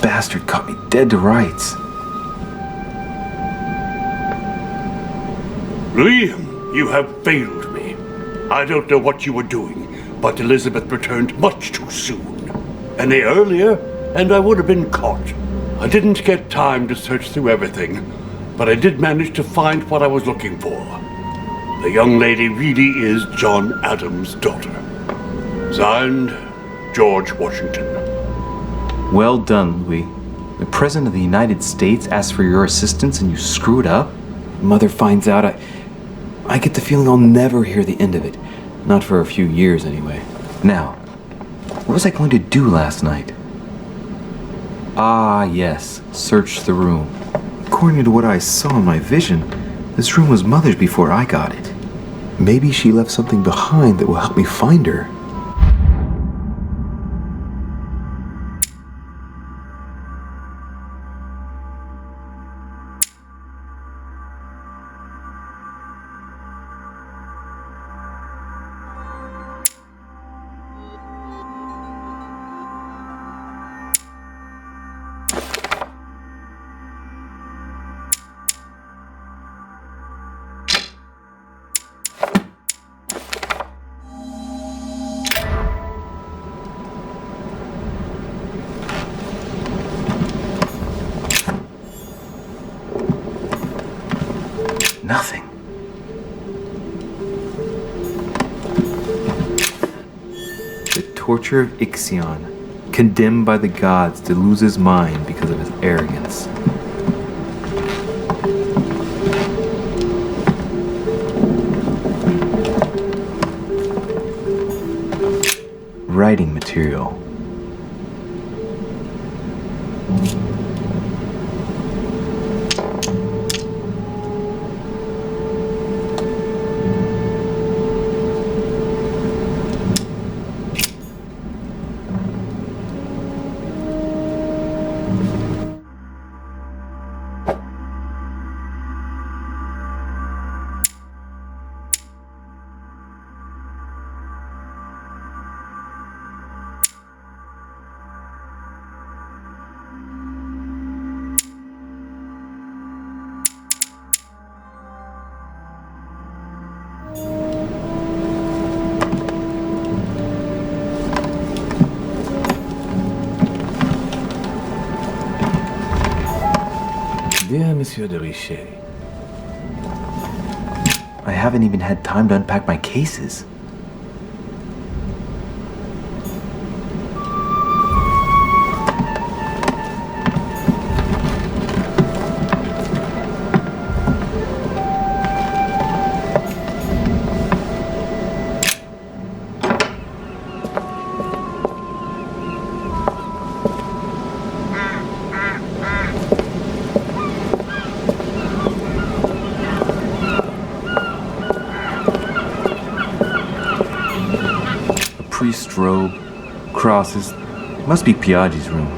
Bastard caught me dead to rights. Liam, you have failed me. I don't know what you were doing, but Elizabeth returned much too soon. Any earlier, and I would have been caught. I didn't get time to search through everything, but I did manage to find what I was looking for. The young lady really is John Adams' daughter. Signed, George Washington. Well done, Louis. The President of the United States asked for your assistance and you screwed up? Mother finds out, I get the feeling I'll never hear the end of it. Not for a few years, anyway. Now, what was I going to do last night? Ah, yes. Search the room. According to what I saw in my vision, this room was Mother's before I got it. Maybe she left something behind that will help me find her. Nothing. The torture of Ixion, condemned by the gods to lose his mind because of his arrogance. Writing material. Monsieur de Richet? I haven't even had time to unpack my cases. Priest's robe, crosses. Must be Piaggi's room.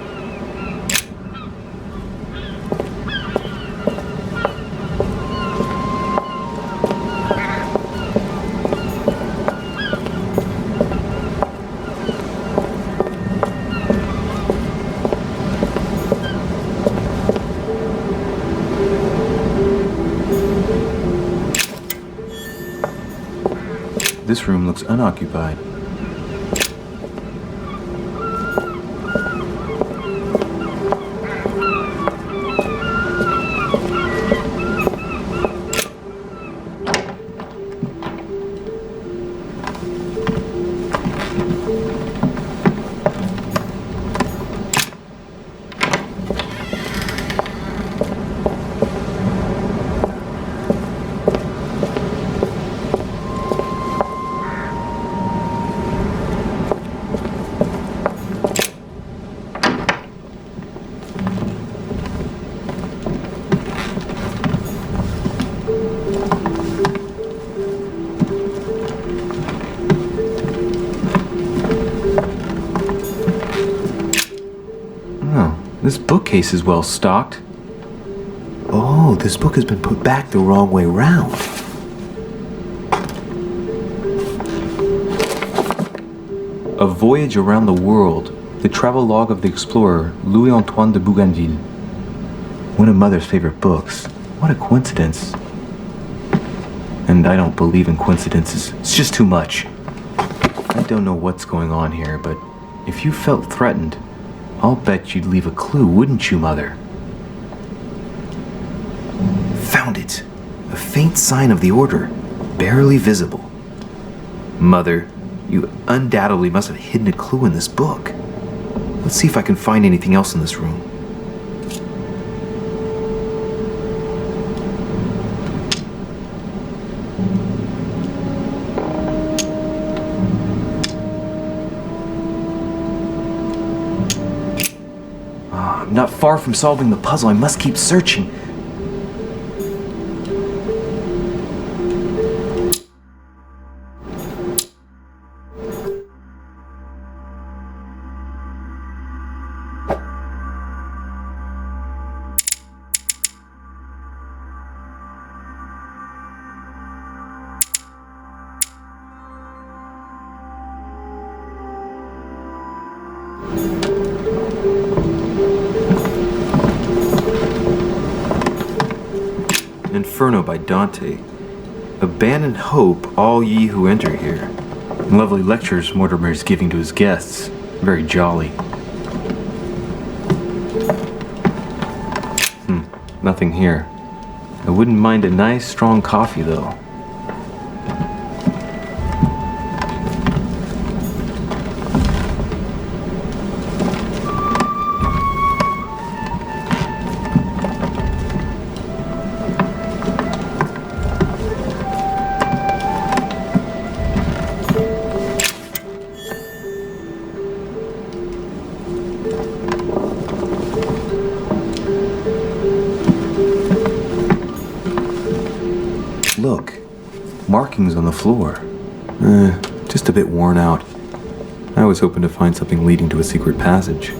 This room looks unoccupied. This bookcase is well stocked. Oh, this book has been put back the wrong way round. A Voyage Around the World, the travel log of the explorer Louis-Antoine de Bougainville. One of Mother's favorite books. What a coincidence. And I don't believe in coincidences. It's just too much. I don't know what's going on here, but if you felt threatened, I'll bet you'd leave a clue, wouldn't you, Mother? Found it. A faint sign of the order, barely visible. Mother, you undoubtedly must have hidden a clue in this book. Let's see if I can find anything else in this room. I'm not far from solving the puzzle. I must keep searching. Inferno by Dante. Abandon hope, all ye who enter here. Lovely lectures Mortimer is giving to his guests. Very jolly. Nothing here. I wouldn't mind a nice strong coffee though. Look, markings on the floor. Just a bit worn out. I was hoping to find something leading to a secret passage.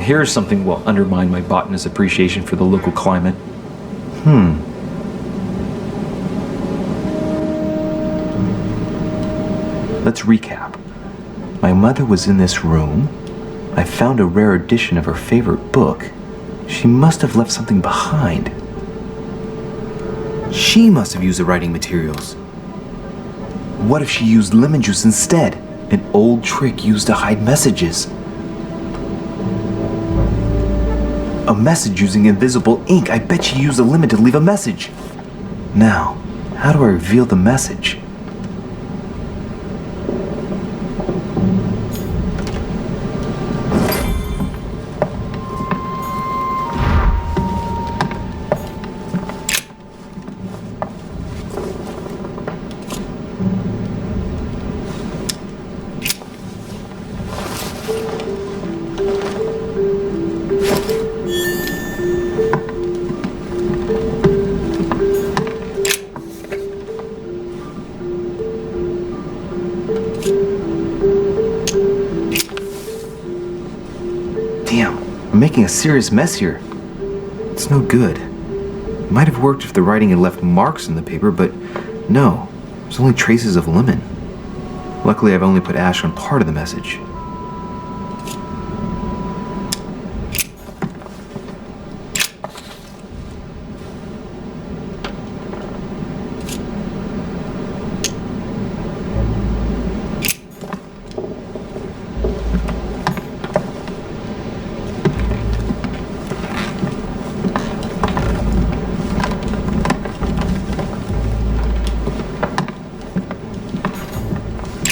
here's something will undermine my botanist's appreciation for the local climate. Let's recap. My mother was in this room. I found a rare edition of her favorite book. She must have left something behind. She must have used the writing materials. What if she used lemon juice instead? An old trick used to hide messages. A message using invisible ink. I bet she used a lemon to leave a message. Now, how do I reveal the message? I'm making a serious mess here. It's no good. It might have worked if the writing had left marks in the paper, but no, there's only traces of lemon. Luckily, I've only put ash on part of the message.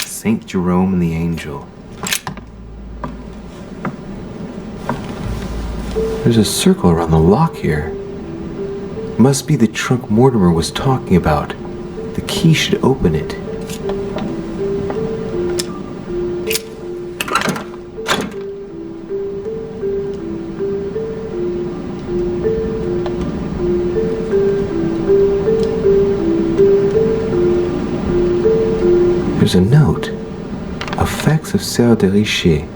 Saint Jerome and the Angel. There's a circle around the lock here. Must be the trunk Mortimer was talking about. The key should open it. There's a note. Effects of Sœur de Richer,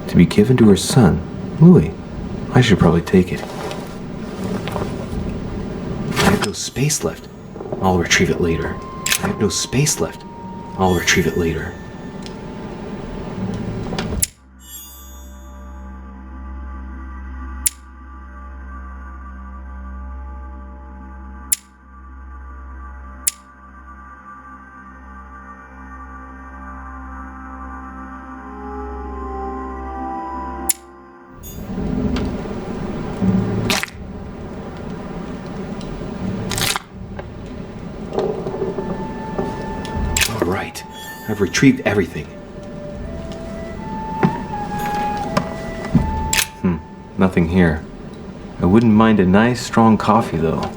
to be given to her son, Louis. I should probably take it. I have no space left. I'll retrieve it later. I have no space left. I'll retrieve it later. Right. I've retrieved everything. Nothing here. I wouldn't mind a nice strong coffee though.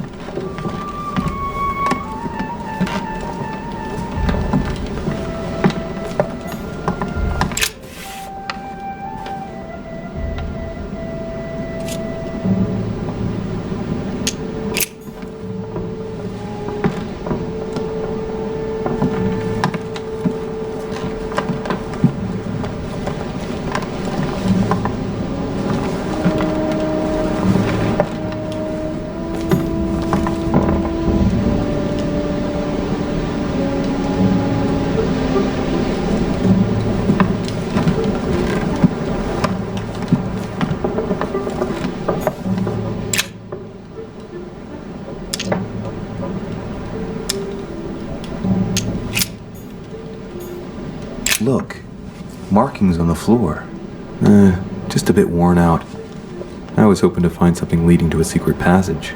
Look, markings on the floor. Just a bit worn out. I was hoping to find something leading to a secret passage.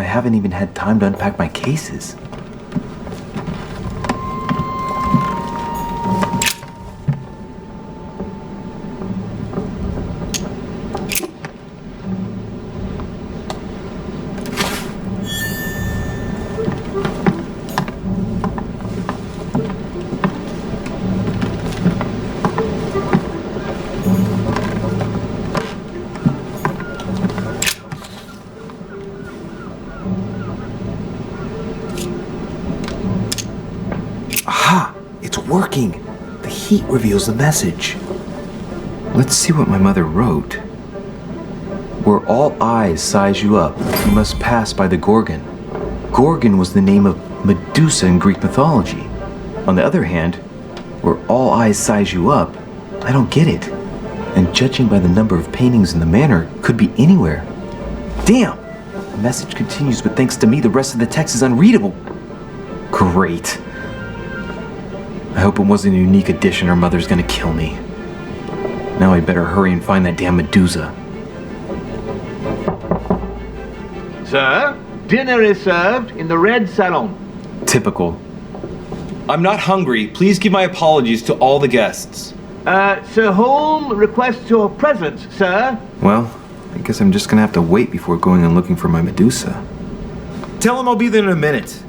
I haven't even had time to unpack my cases. Working. The heat reveals the message. Let's see what my mother wrote. Where all eyes size you up, you must pass by the Gorgon. Gorgon was the name of Medusa in Greek mythology. On the other hand, where all eyes size you up, I don't get it. And judging by the number of paintings in the manor, could be anywhere. Damn! The message continues, but thanks to me, the rest of the text is unreadable. Great. I hope it wasn't a unique edition or Mother's gonna kill me. Now I better hurry and find that damn Medusa. Sir, dinner is served in the red salon. Typical. I'm not hungry. Please give my apologies to all the guests. Sir Holm requests your presence, sir. Well, I guess I'm just gonna have to wait before going and looking for my Medusa. Tell him I'll be there in a minute.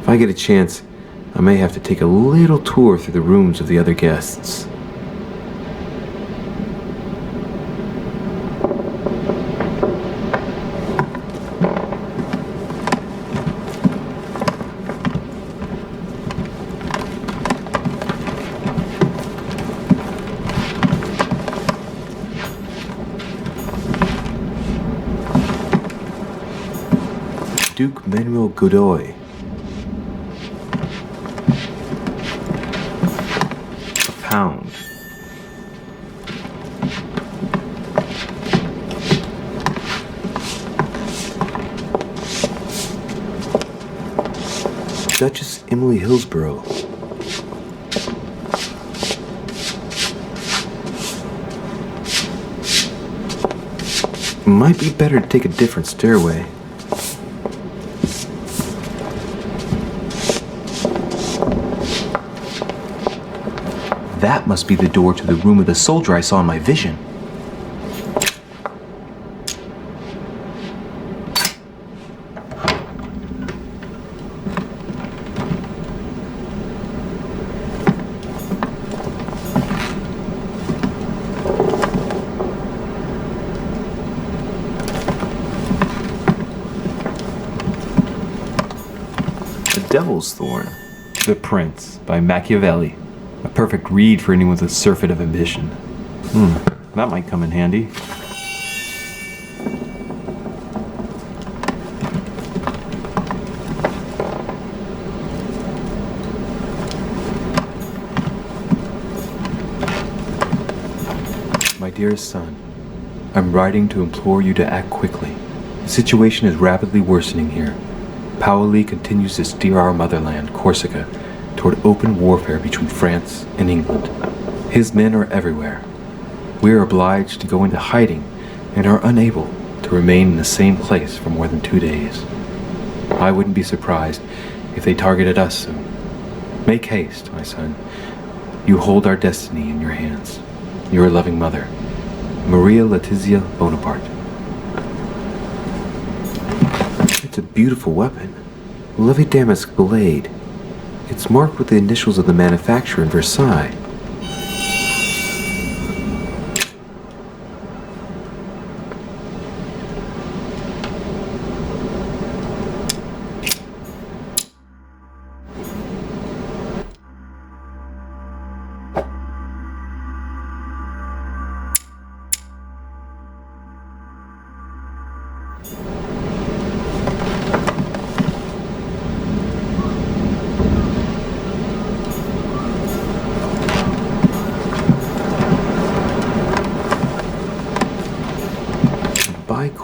If I get a chance, I may have to take a little tour through the rooms of the other guests. Duke Manuel Godoy. Pound. Duchess Emily Hillsborough. Might be better to take a different stairway. That must be the door to the room of the soldier I saw in my vision. The Devil's Thorn. The Prince by Machiavelli. A perfect read for anyone with a surfeit of ambition. That might come in handy. My dearest son, I'm writing to implore you to act quickly. The situation is rapidly worsening here. Paoli continues to steer our motherland, Corsica, toward open warfare between France and England. His men are everywhere. We are obliged to go into hiding and are unable to remain in the same place for more than 2 days. I wouldn't be surprised if they targeted us soon. Make haste, my son. You hold our destiny in your hands. Your loving mother, Maria Letizia Bonaparte. It's a beautiful weapon. Lovely damask blade. It's marked with the initials of the manufacturer in Versailles.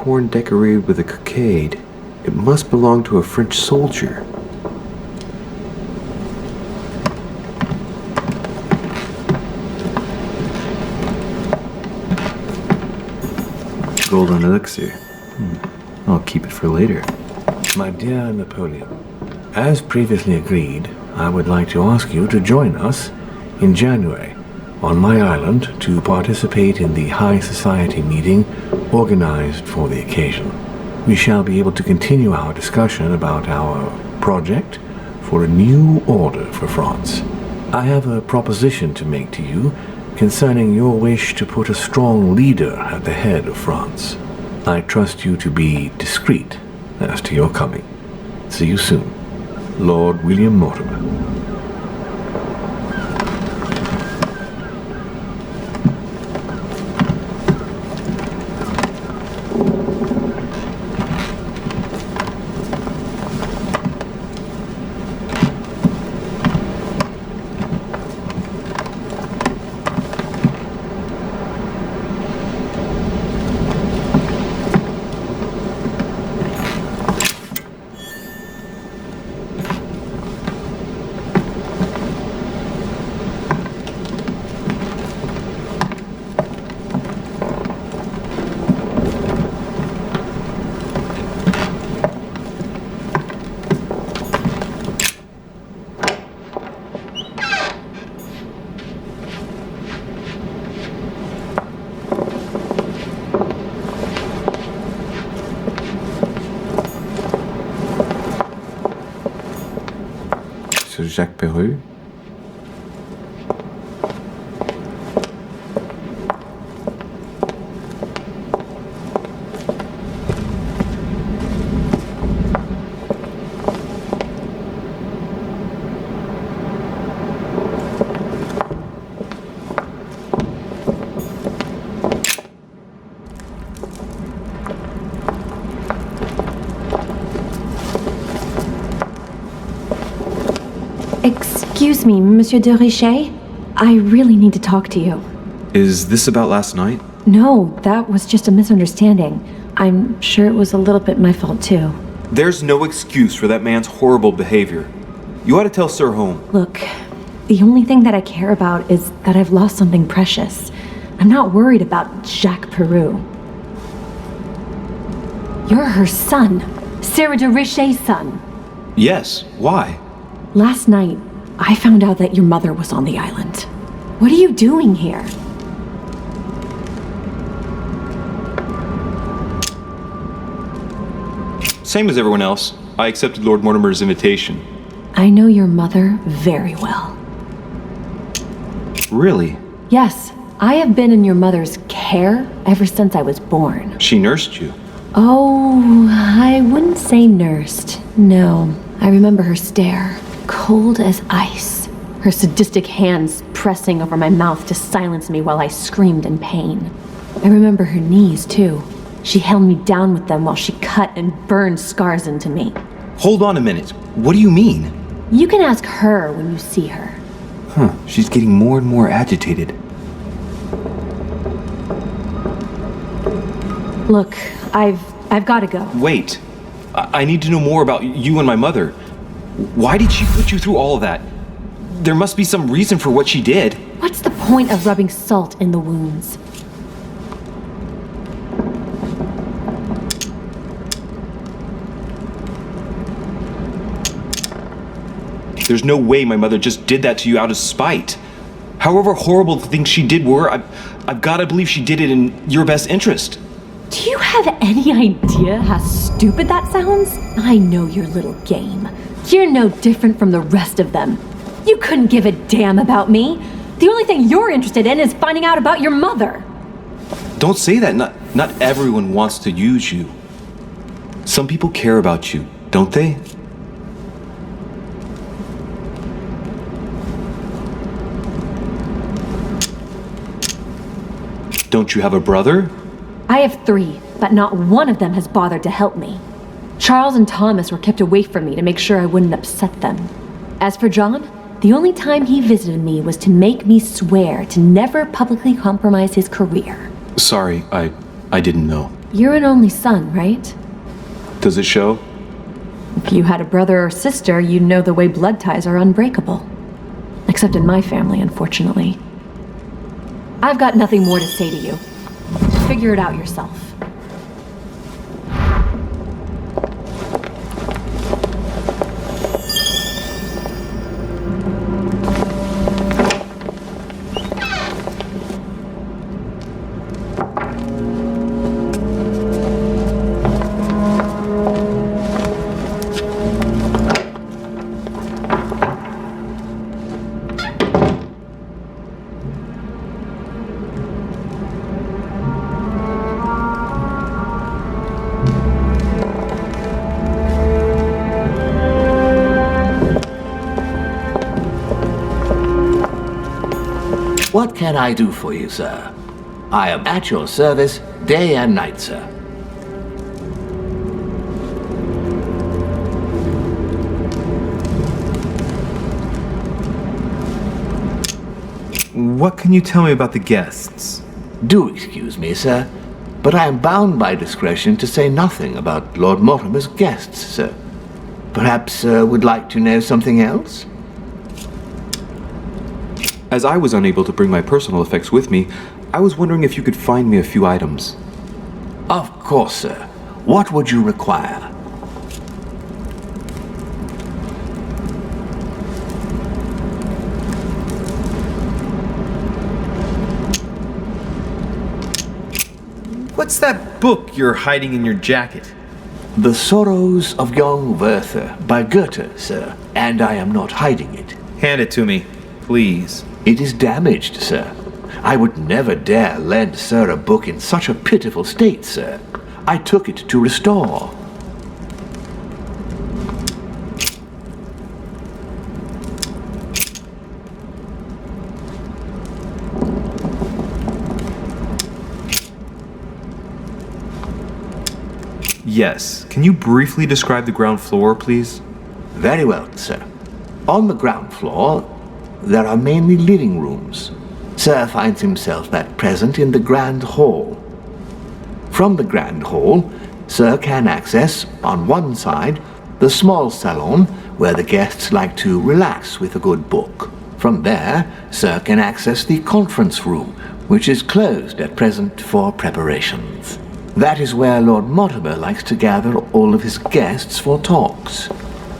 horn decorated with a cockade. It must belong to a French soldier. Golden elixir. I'll keep it for later. My dear Napoleon, as previously agreed, I would like to ask you to join us in January on my island to participate in the High Society meeting organized for the occasion. We shall be able to continue our discussion about our project for a new order for France. I have a proposition to make to you concerning your wish to put a strong leader at the head of France. I trust you to be discreet as to your coming. See you soon. Lord William Mortimer. Jacques Perreux. Excuse me, Monsieur de Richet? I really need to talk to you. Is this about last night? No, that was just a misunderstanding. I'm sure it was a little bit my fault too. There's no excuse for that man's horrible behavior. You ought to tell Sir Home. Look, the only thing that I care about is that I've lost something precious. I'm not worried about Jacques Perreux. You're her son, Sarah de Richet's son. Yes, why? Last night, I found out that your mother was on the island. What are you doing here? Same as everyone else. I accepted Lord Mortimer's invitation. I know your mother very well. Really? Yes, I have been in your mother's care ever since I was born. She nursed you? Oh, I wouldn't say nursed. No, I remember her stare. Cold as ice. Her sadistic hands pressing over my mouth to silence me while I screamed in pain. I remember her knees, too. She held me down with them while she cut and burned scars into me. Hold on a minute. What do you mean? You can ask her when you see her. She's getting more and more agitated. Look, I've got to go. Wait. I need to know more about you and my mother. Why did she put you through all of that? There must be some reason for what she did. What's the point of rubbing salt in the wounds? There's no way my mother just did that to you out of spite. However horrible the things she did were, I've got to believe she did it in your best interest. Do you have any idea how stupid that sounds? I know your little game. You're no different from the rest of them. You couldn't give a damn about me. The only thing you're interested in is finding out about your mother. Don't say that. Not everyone wants to use you. Some people care about you, don't they? Don't you have a brother? I have 3, but not one of them has bothered to help me. Charles and Thomas were kept away from me to make sure I wouldn't upset them. As for John, the only time he visited me was to make me swear to never publicly compromise his career. Sorry, I didn't know. you're an only son, right? Does it show? If you had a brother or sister, you'd know the way blood ties are unbreakable. Except in my family, unfortunately. I've got nothing more to say to you. Figure it out yourself. What can I do for you, sir? I am at your service day and night, sir. What can you tell me about the guests? Do excuse me, sir, but I am bound by discretion to say nothing about Lord Mortimer's guests, sir. Perhaps sir would like to know something else? As I was unable to bring my personal effects with me, I was wondering if you could find me a few items. Of course, sir. What would you require? What's that book you're hiding in your jacket? The Sorrows of Young Werther by Goethe, sir, and I am not hiding it. Hand it to me, please. It is damaged, sir. I would never dare lend sir a book in such a pitiful state, sir. I took it to restore. Yes. Can you briefly describe the ground floor, please? Very well, sir. On the ground floor, there are mainly living rooms. Sir finds himself at present in the Grand Hall. From the Grand Hall, Sir can access, on one side, the small salon where the guests like to relax with a good book. From there, Sir can access the conference room, which is closed at present for preparations. That is where Lord Mortimer likes to gather all of his guests for talks.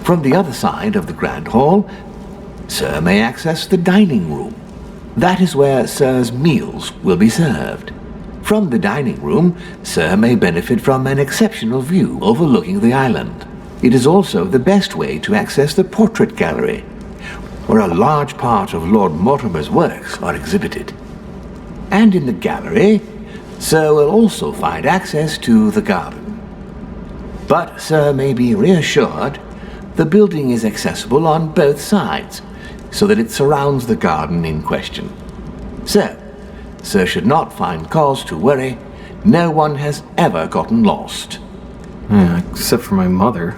From the other side of the Grand Hall, Sir may access the dining room. That is where Sir's meals will be served. From the dining room, Sir may benefit from an exceptional view overlooking the island. It is also the best way to access the portrait gallery, where a large part of Lord Mortimer's works are exhibited. And in the gallery, Sir will also find access to the garden. But Sir may be reassured the building is accessible on both sides, so that it surrounds the garden in question. So, Sir should not find cause to worry. No one has ever gotten lost. Except for my mother.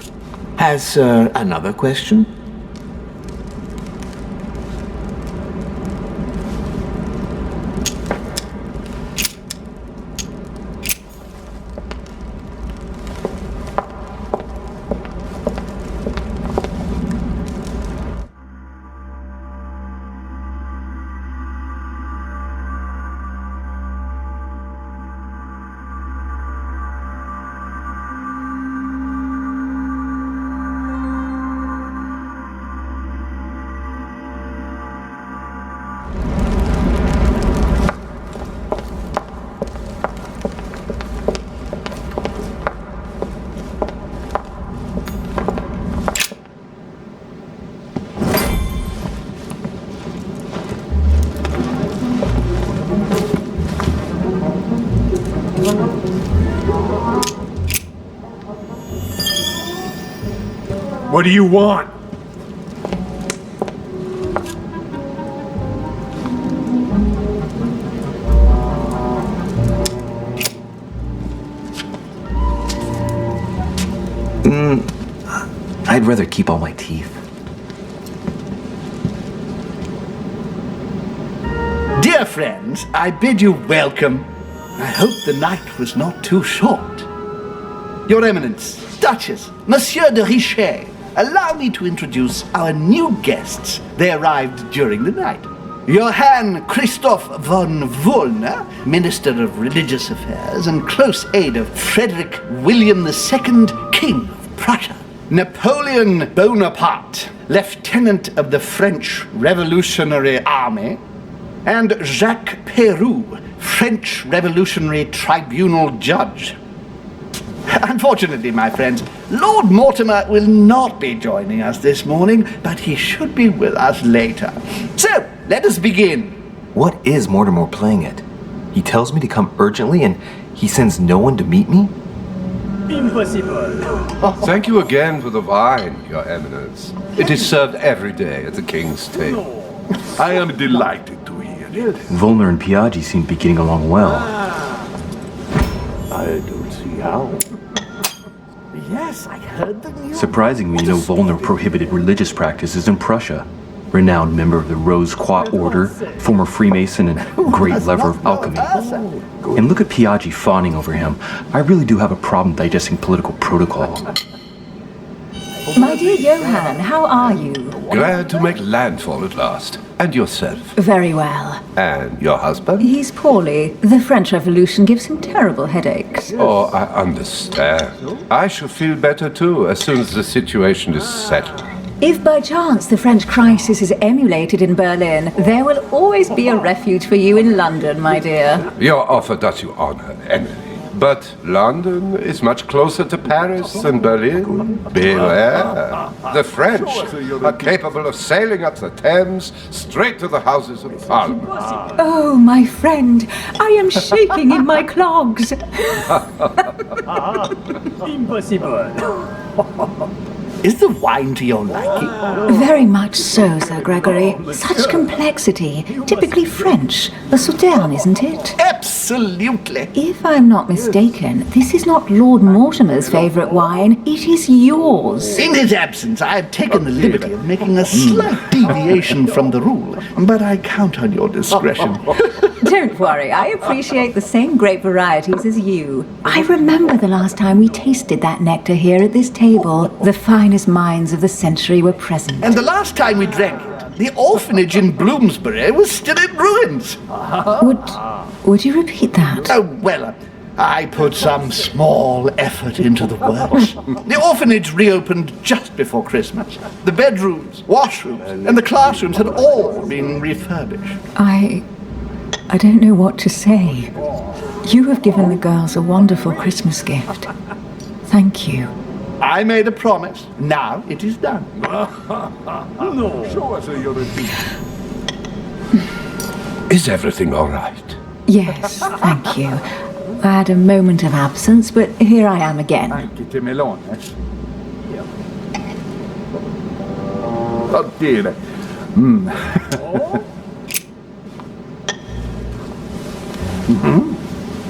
Has Sir another question? What do you want? I'd rather keep all my teeth. Dear friends, I bid you welcome. I hope the night was not too short. Your Eminence, Duchess, Monsieur de Richet, allow me to introduce our new guests. They arrived during the night. Johann Christoph von Wollner, Minister of Religious Affairs and close aide of Frederick William II, King of Prussia. Napoleon Bonaparte, Lieutenant of the French Revolutionary Army. And Jacques Peroux, French Revolutionary Tribunal Judge. Unfortunately, my friends, Lord Mortimer will not be joining us this morning, but he should be with us later. So, let us begin. What is Mortimer playing at? He tells me to come urgently and he sends no one to meet me? Impossible. Thank you again for the wine, Your Eminence. It is served every day at the king's table. I am delighted to hear it. Wollner and Piaggi seem to be getting along well. I don't see how. Yes, I heard the news. Surprisingly, you know Wollner prohibited religious practices in Prussia. Renowned member of the Rose Croix Order, former Freemason, and great lover of alchemy. And look at Piaggi fawning over him. I really do have a problem digesting political protocol. My dear Johann, how are you? Glad to make landfall at last. And yourself? Very well. And your husband? He's poorly. The French Revolution gives him terrible headaches. Oh, I understand. I shall feel better too as soon as the situation is settled. If by chance the French crisis is emulated in Berlin, there will always be a refuge for you in London, my dear. Your offer does you honor, Emily. But London is much closer to Paris than Berlin. Beware. The French are capable of sailing up the Thames straight to the Houses of Parliament. Oh, my friend, I am shaking in my clogs. Impossible. Is the wine to your liking? Very much so, Sir Gregory. Such complexity. Typically French. A Sauterne, isn't it? Absolutely. If I'm not mistaken, this is not Lord Mortimer's favourite wine. It is yours. In his absence, I have taken the liberty of making a slight deviation from the rule, but I count on your discretion. Don't worry, I appreciate the same grape varieties as you. I remember the last time we tasted that nectar here at this table. The finest minds of the century were present. And the last time we drank it, the orphanage in Bloomsbury was still in ruins. Would you repeat that? Oh, well, I put some small effort into the works. The orphanage reopened just before Christmas. The bedrooms, washrooms, and the classrooms had all been refurbished. I don't know what to say. You have given the girls a wonderful Christmas gift. Thank you. I made a promise. Now it is done. No. Show us a European. Is everything all right? Yes, thank you. I had a moment of absence, but here I am again. Anche melone. Oh, dear.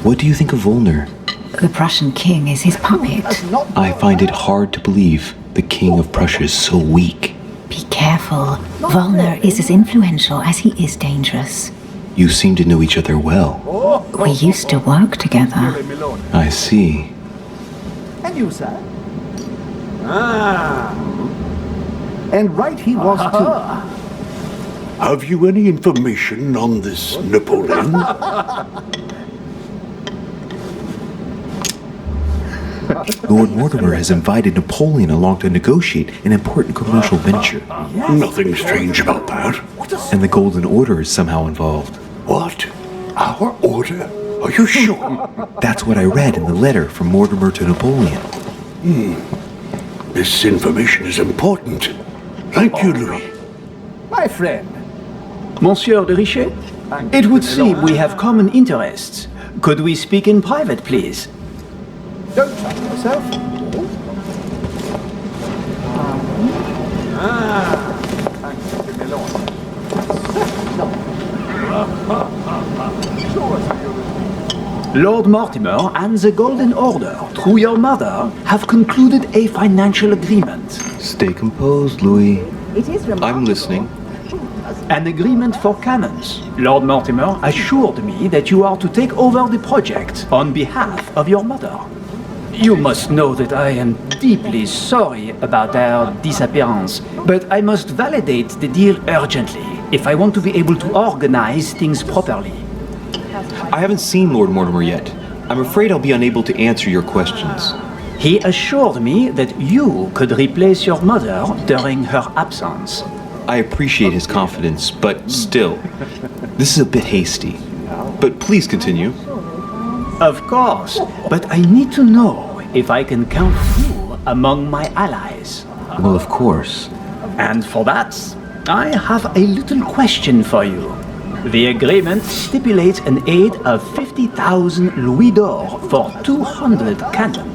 What do you think of Wollner? The Prussian king is his puppet. I find it hard to believe the king of Prussia is so weak. Be careful. Wollner is as influential as he is dangerous. You seem to know each other well. We used to work together. I see. And you, sir? And right he was too. Have you any information on this Napoleon? Lord Mortimer has invited Napoleon along to negotiate an important commercial venture. Nothing strange about that. And the Golden Order is somehow involved. What? Our order? Are you sure? That's what I read in the letter from Mortimer to Napoleon. This information is important. Thank you, Louis. My friend. Monsieur de Richet? It would seem we have common interests. Could we speak in private, please? Don't trouble yourself. Lord Mortimer and the Golden Order, through your mother, have concluded a financial agreement. Stay composed, Louis. I'm listening. An agreement for cannons. Lord Mortimer assured me that you are to take over the project on behalf of your mother. You must know that I am deeply sorry about her disappearance, but I must validate the deal urgently if I want to be able to organize things properly. I haven't seen Lord Mortimer yet. I'm afraid I'll be unable to answer your questions. He assured me that you could replace your mother during her absence. I appreciate his confidence, but still, this is a bit hasty. But please continue. Of course, but I need to know if I can count you among my allies. Well, of course. And for that, I have a little question for you. The agreement stipulates an aid of 50,000 louis d'or for 200 cannon.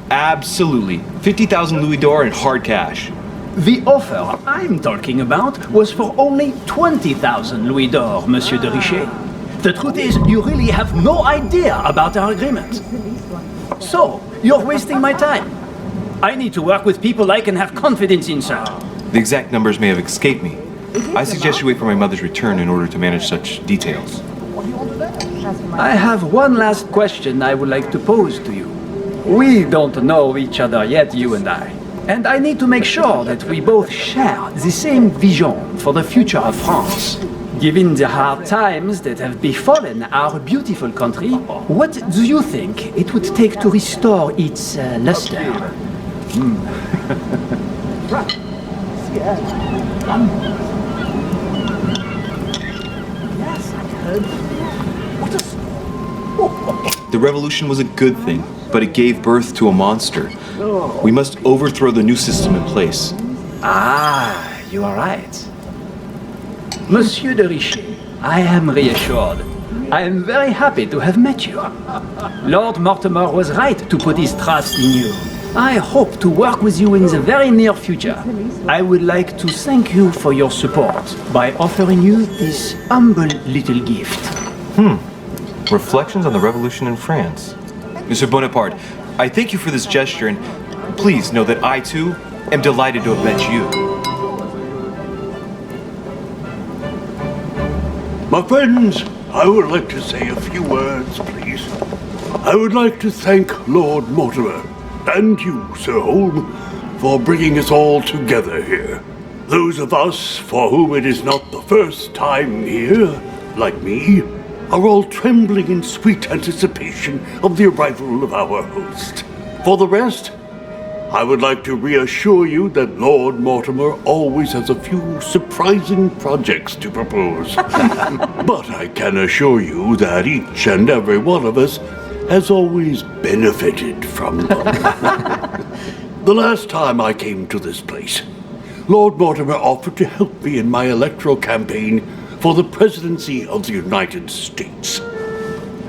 Absolutely. 50,000 louis d'or in hard cash. The offer I'm talking about was for only 20,000 louis d'or, Monsieur de Richet. The truth is, you really have no idea about our agreement. So, you're wasting my time. I need to work with people I can have confidence in, sir. The exact numbers may have escaped me. I suggest you wait for my mother's return in order to manage such details. I have one last question I would like to pose to you. We don't know each other yet, you and I. And I need to make sure that we both share the same vision for the future of France. Given the hard times that have befallen our beautiful country, what do you think it would take to restore its luster? The revolution was a good thing, but it gave birth to a monster. We must overthrow the new system in place. Ah, you are right. Monsieur de Richet, I am reassured. I am very happy to have met you. Lord Mortimer was right to put his trust in you. I hope to work with you in the very near future. I would like to thank you for your support by offering you this humble little gift. Reflections on the Revolution in France. Mr. Bonaparte, I thank you for this gesture, and please know that I, too, am delighted to have met you. My friends, I would like to say a few words, please. I would like to thank Lord Mortimer, and you, Sir Holm, for bringing us all together here. Those of us for whom it is not the first time here, like me, are all trembling in sweet anticipation of the arrival of our host. For the rest, I would like to reassure you that Lord Mortimer always has a few surprising projects to propose. But I can assure you that each and every one of us has always benefited from them. The last time I came to this place, Lord Mortimer offered to help me in my electoral campaign for the presidency of the United States.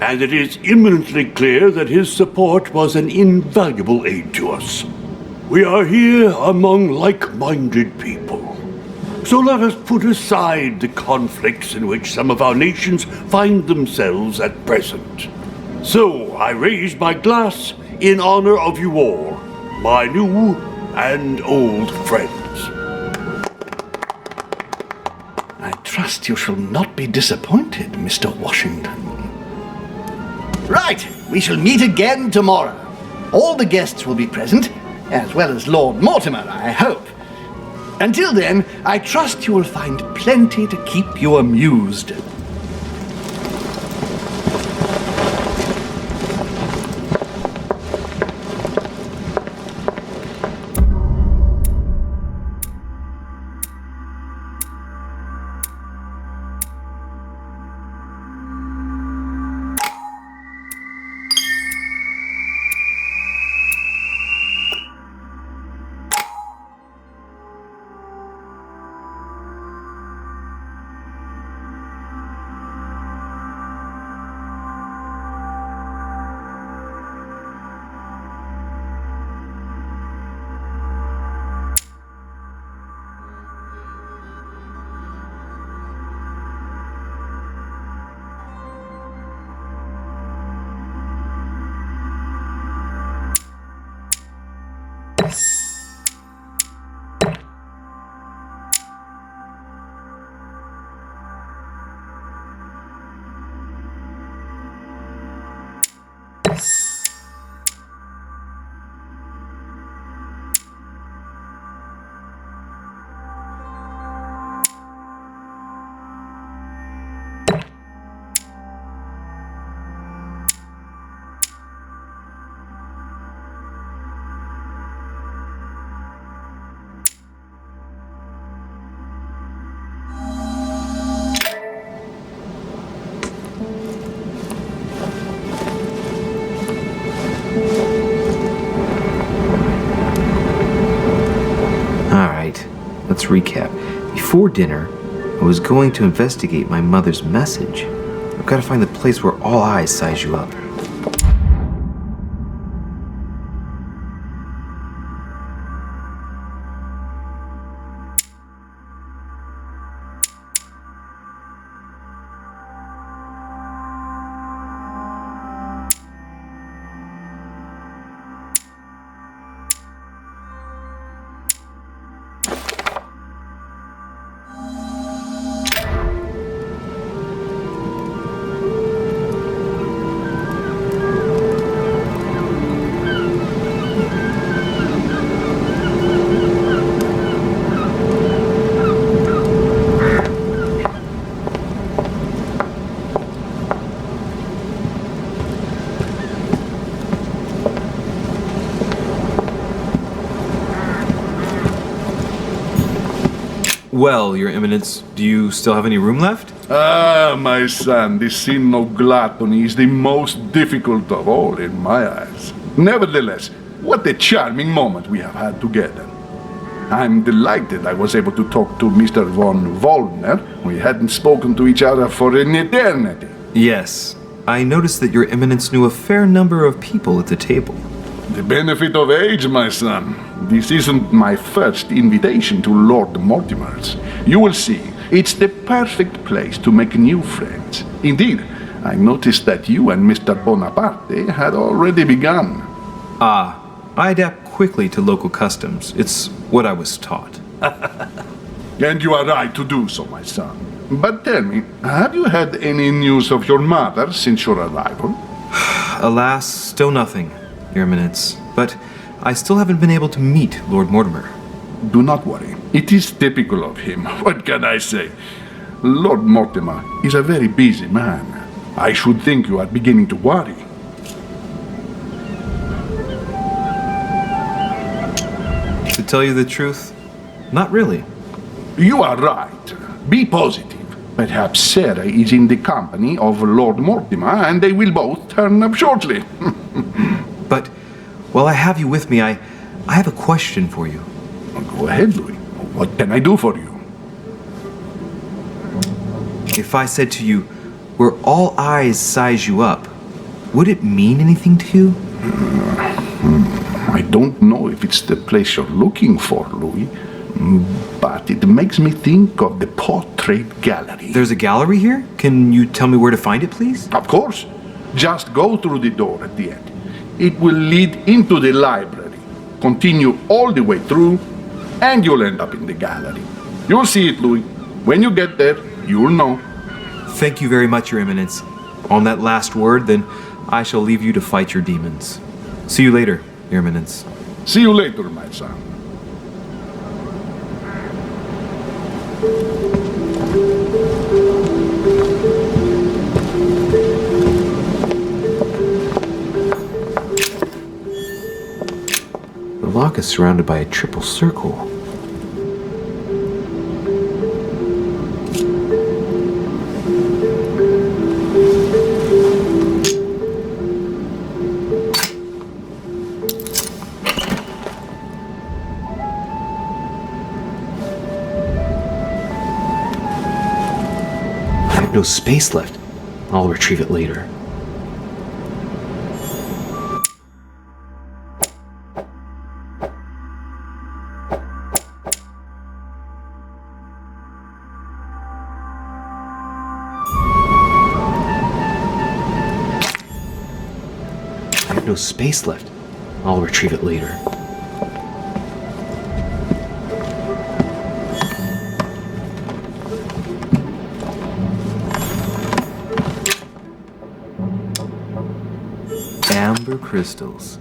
And it is eminently clear that his support was an invaluable aid to us. We are here among like-minded people. So let us put aside the conflicts in which some of our nations find themselves at present. So I raise my glass in honor of you all, my new and old friends. I trust you shall not be disappointed, Mr. Washington. Right, we shall meet again tomorrow. All the guests will be present, as well as Lord Mortimer, I hope. Until then, I trust you will find plenty to keep you amused. Let's recap. Before dinner, I was going to investigate my mother's message. I've got to find the place where all eyes size you up. Well, Your Eminence, do you still have any room left? Ah, my son, the sin of gluttony is the most difficult of all in my eyes. Nevertheless, what a charming moment we have had together. I'm delighted I was able to talk to Mr. von Wollner. We hadn't spoken to each other for an eternity. Yes. I noticed that Your Eminence knew a fair number of people at the table. The benefit of age, my son. This isn't my first invitation to Lord Mortimer's. You will see, it's the perfect place to make new friends. Indeed, I noticed that you and Mr. Bonaparte had already begun. Ah, I adapt quickly to local customs. It's what I was taught. And you are right to do so, my son. But tell me, have you had any news of your mother since your arrival? Alas, still nothing, Your Eminence. But I still haven't been able to meet Lord Mortimer. Do not worry. It is typical of him. What can I say? Lord Mortimer is a very busy man. I should think you are beginning to worry. To tell you the truth, not really. You are right. Be positive. Perhaps Sarah is in the company of Lord Mortimer and they will both turn up shortly. But while I have you with me, I have a question for you. Go ahead, Louis. What can I do for you? If I said to you, where all eyes size you up, would it mean anything to you? I don't know if it's the place you're looking for, Louis, but it makes me think of the portrait gallery. There's a gallery here? Can you tell me where to find it, please? Of course. Just go through the door at the end. It will lead into the library. Continue all the way through, and you'll end up in the gallery. You'll see it, Louis. When you get there, you'll know. Thank you very much, Your Eminence. On that last word, then, I shall leave you to fight your demons. See you later, Your Eminence. See you later, my son. The lock is surrounded by a triple circle. I have no space left. I'll retrieve it later. I have no space left. I'll retrieve it later. Amber crystals.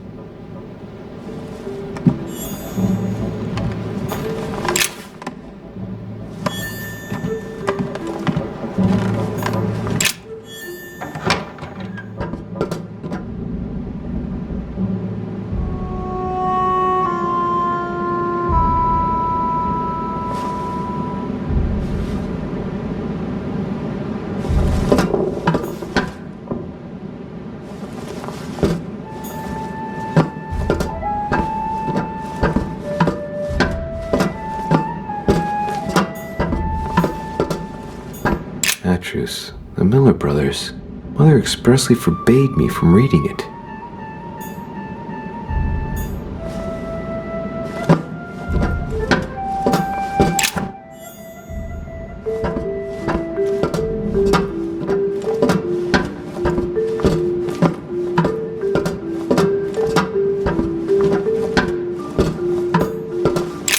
The Miller Brothers. Mother expressly forbade me from reading it.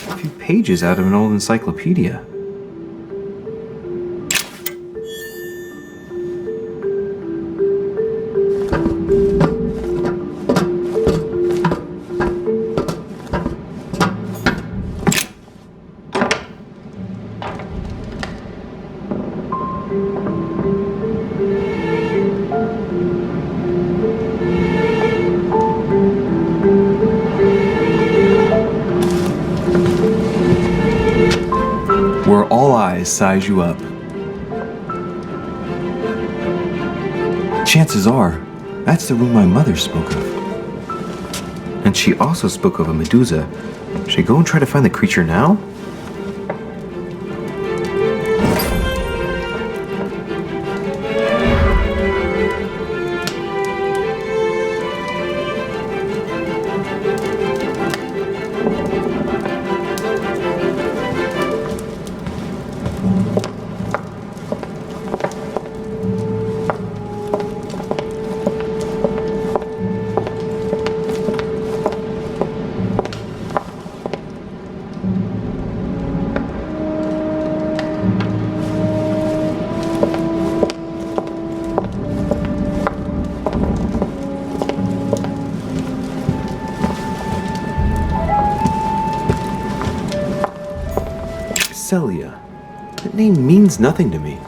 A few pages out of an old encyclopedia. Where all eyes size you up. Chances are, that's the room my mother spoke of. And she also spoke of a Medusa. Should I go and try to find the creature now? Celia. That name means nothing to me.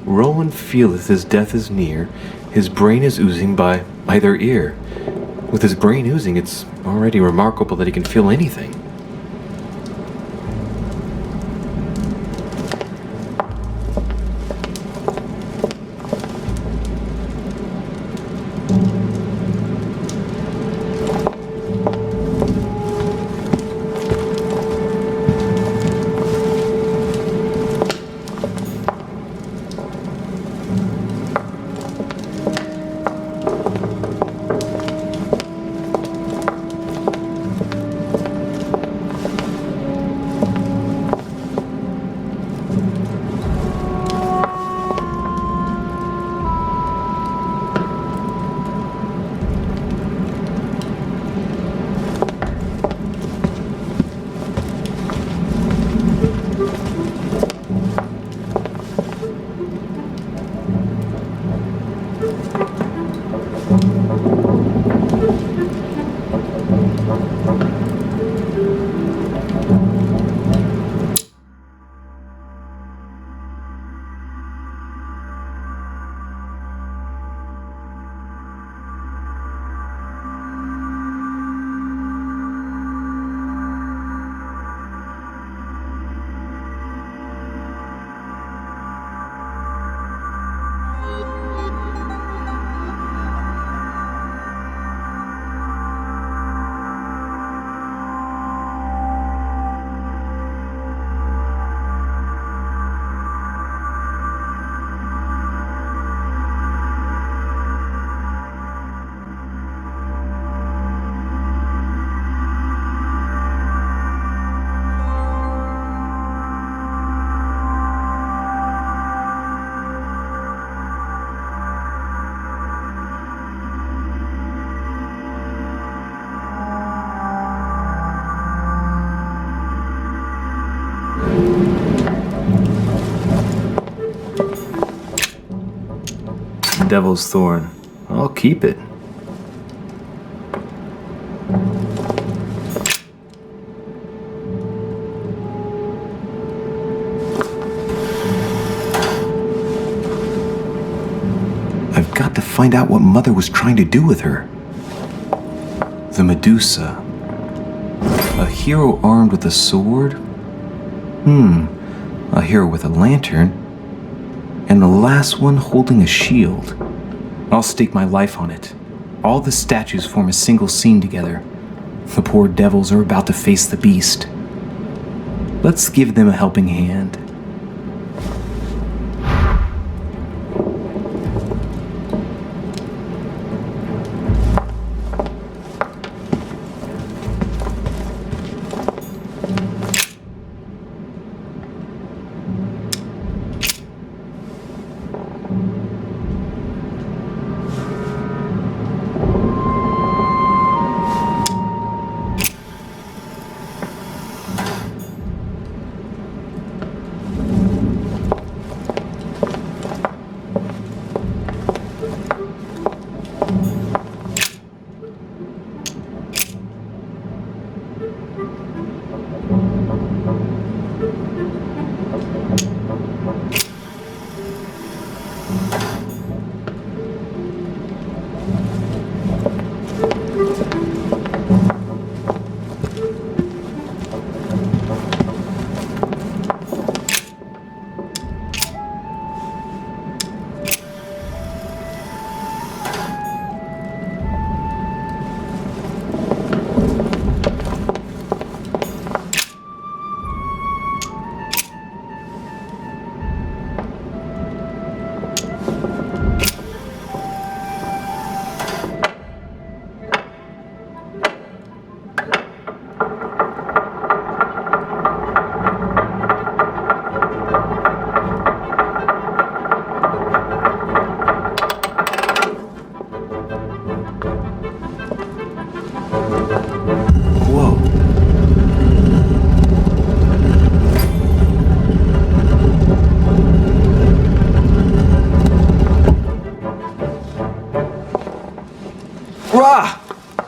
Roland feeleth his death is near, his brain is oozing by either ear. With his brain oozing, it's already remarkable that he can feel anything. Devil's Thorn. I'll keep it. I've got to find out what Mother was trying to do with her. The Medusa. A hero armed with a sword? A hero with a lantern? And the last one holding a shield. I'll stake my life on it. All the statues form a single scene together. The poor devils are about to face the beast. Let's give them a helping hand.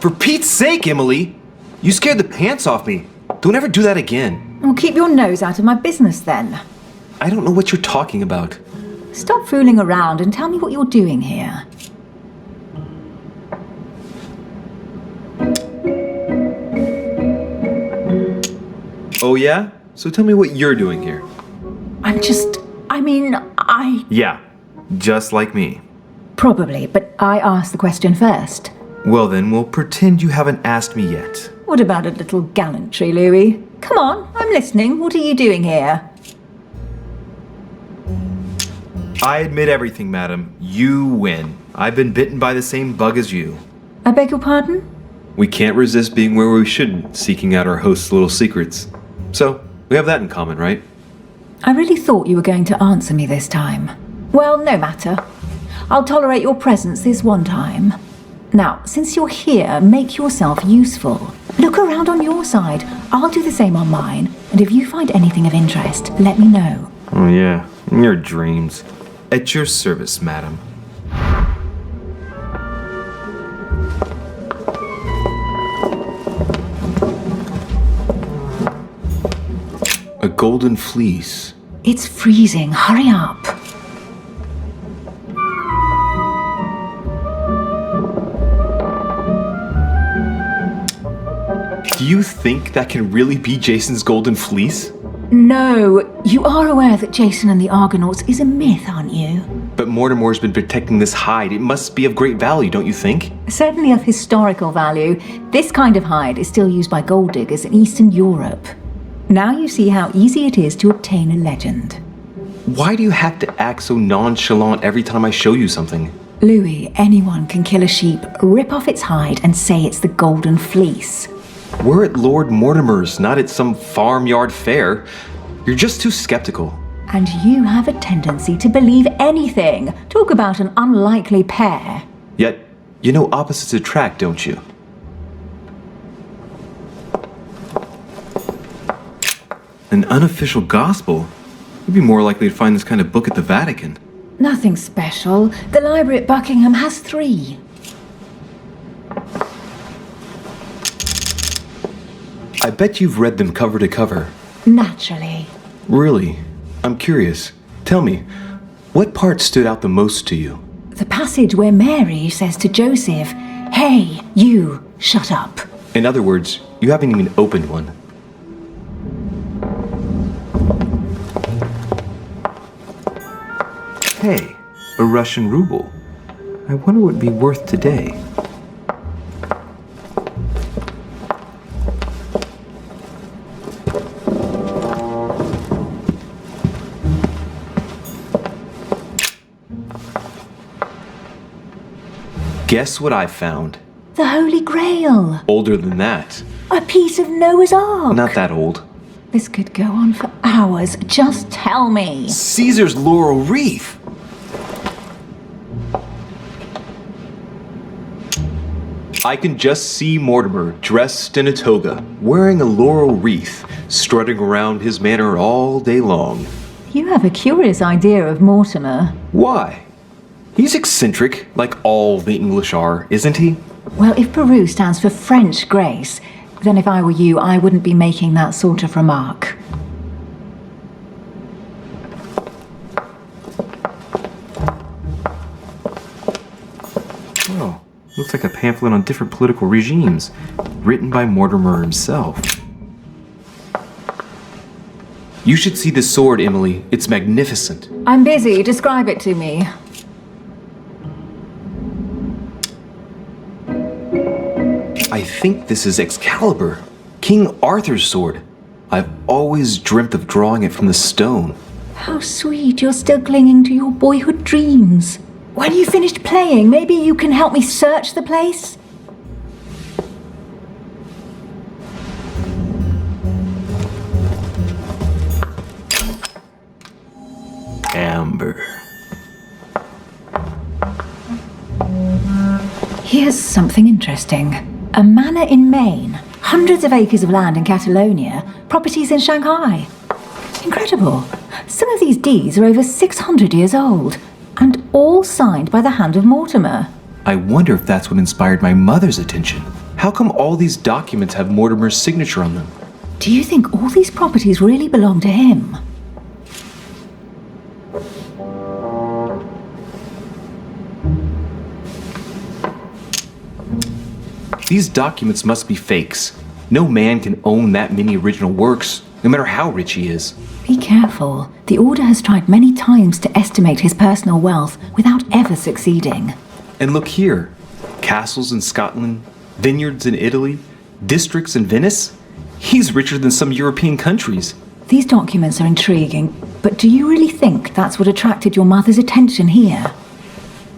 For Pete's sake, Emily! You scared the pants off me. Don't ever do that again. Well, keep your nose out of my business then. I don't know what you're talking about. Stop fooling around and tell me what you're doing here. Oh yeah? So tell me what you're doing here. Yeah, just like me. Probably, but I asked the question first. Well then, we'll pretend you haven't asked me yet. What about a little gallantry, Louis? Come on, I'm listening. What are you doing here? I admit everything, madam. You win. I've been bitten by the same bug as you. I beg your pardon? We can't resist being where we shouldn't, seeking out our host's little secrets. So, we have that in common, right? I really thought you were going to answer me this time. Well, no matter. I'll tolerate your presence this one time. Now, since you're here, make yourself useful. Look around on your side. I'll do the same on mine. And if you find anything of interest, let me know. Oh yeah, in your dreams. At your service, madam. A golden fleece. It's freezing. Hurry up. Do you think that can really be Jason's golden fleece? No, you are aware that Jason and the Argonauts is a myth, aren't you? But Mortimer's been protecting this hide. It must be of great value, don't you think? Certainly of historical value. This kind of hide is still used by gold diggers in Eastern Europe. Now you see how easy it is to obtain a legend. Why do you have to act so nonchalant every time I show you something? Louis, anyone can kill a sheep, rip off its hide, and say it's the golden fleece. We're at Lord Mortimer's, not at some farmyard fair. You're just too skeptical. And you have a tendency to believe anything. Talk about an unlikely pair. Yet, you know opposites attract, don't you? An unofficial gospel? You'd be more likely to find this kind of book at the Vatican. Nothing special. The library at Buckingham has 3. I bet you've read them cover to cover. Naturally. Really? I'm curious. Tell me, what part stood out the most to you? The passage where Mary says to Joseph, "Hey, you, shut up." In other words, you haven't even opened one. Hey, a Russian ruble. I wonder what it'd be worth today. Guess what I found? The Holy Grail. Older than that. A piece of Noah's Ark. Not that old. This could go on for hours. Just tell me. Caesar's laurel wreath. I can just see Mortimer dressed in a toga, wearing a laurel wreath, strutting around his manor all day long. You have a curious idea of Mortimer. Why? He's eccentric, like all the English are, isn't he? Well, if Peru stands for French grace, then if I were you, I wouldn't be making that sort of remark. Oh, looks like a pamphlet on different political regimes, written by Mortimer himself. You should see this sword, Emily. It's magnificent. I'm busy. Describe it to me. I think this is Excalibur, King Arthur's sword. I've always dreamt of drawing it from the stone. How sweet, you're still clinging to your boyhood dreams. When you finished playing, maybe you can help me search the place? Amber. Here's something interesting. A manor in Maine, hundreds of acres of land in Catalonia, properties in Shanghai. Incredible. Some of these deeds are over 600 years old, and all signed by the hand of Mortimer. I wonder if that's what inspired my mother's attention. How come all these documents have Mortimer's signature on them? Do you think all these properties really belong to him? These documents must be fakes. No man can own that many original works, no matter how rich he is. Be careful. The Order has tried many times to estimate his personal wealth without ever succeeding. And look here. Castles in Scotland, vineyards in Italy, districts in Venice. He's richer than some European countries. These documents are intriguing, but do you really think that's what attracted your mother's attention here?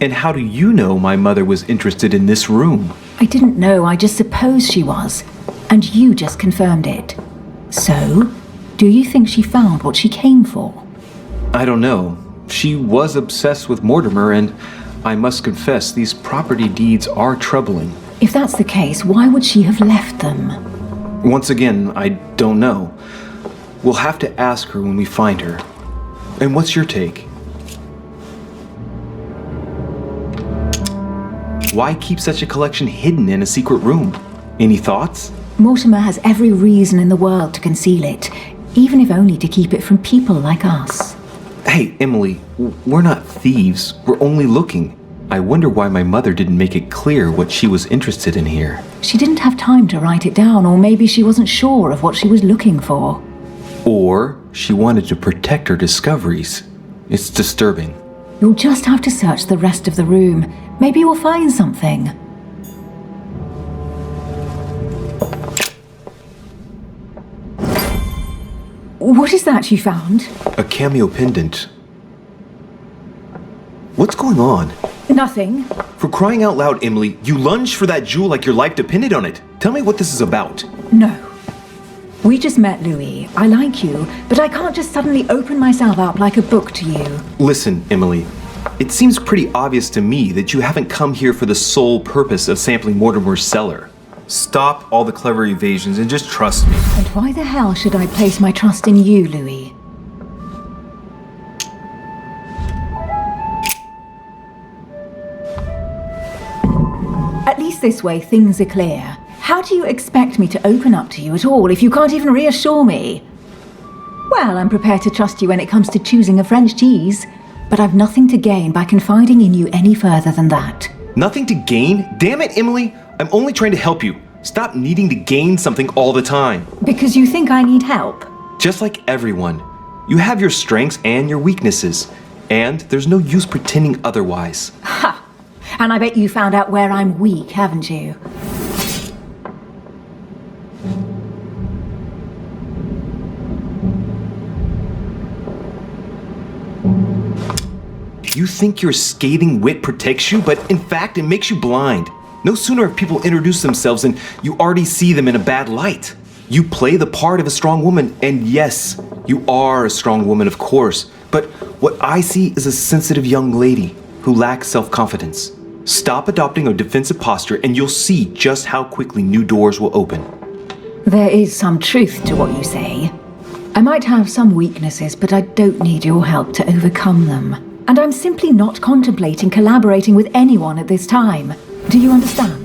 And how do you know my mother was interested in this room? I didn't know, I just supposed she was. And you just confirmed it. So, do you think she found what she came for? I don't know. She was obsessed with Mortimer, and I must confess these property deeds are troubling. If that's the case, why would she have left them? Once again, I don't know. We'll have to ask her when we find her. And what's your take? Why keep such a collection hidden in a secret room? Any thoughts? Mortimer has every reason in the world to conceal it, even if only to keep it from people like us. Hey, Emily, we're not thieves. We're only looking. I wonder why my mother didn't make it clear what she was interested in here. She didn't have time to write it down, or maybe she wasn't sure of what she was looking for. Or she wanted to protect her discoveries. It's disturbing. You'll just have to search the rest of the room. Maybe you'll find something. What is that you found? A cameo pendant. What's going on? Nothing. For crying out loud, Emily, you lunged for that jewel like your life depended on it. Tell me what this is about. No. We just met, Louis. I like you, but I can't just suddenly open myself up like a book to you. Listen, Emily. It seems pretty obvious to me that you haven't come here for the sole purpose of sampling Mortimer's cellar. Stop all the clever evasions and just trust me. And why the hell should I place my trust in you, Louis? At least this way things are clear. How do you expect me to open up to you at all if you can't even reassure me? Well, I'm prepared to trust you when it comes to choosing a French cheese, but I've nothing to gain by confiding in you any further than that. Nothing to gain? Damn it, Emily! I'm only trying to help you. Stop needing to gain something all the time. Because you think I need help? Just like everyone. You have your strengths and your weaknesses, and there's no use pretending otherwise. Ha! And I bet you found out where I'm weak, haven't you? You think your scathing wit protects you, but in fact it makes you blind. No sooner have people introduced themselves than you already see them in a bad light. You play the part of a strong woman, and yes, you are a strong woman, of course, but what I see is a sensitive young lady who lacks self-confidence. Stop adopting a defensive posture and you'll see just how quickly new doors will open. There is some truth to what you say. I might have some weaknesses, but I don't need your help to overcome them. And I'm simply not contemplating collaborating with anyone at this time. Do you understand?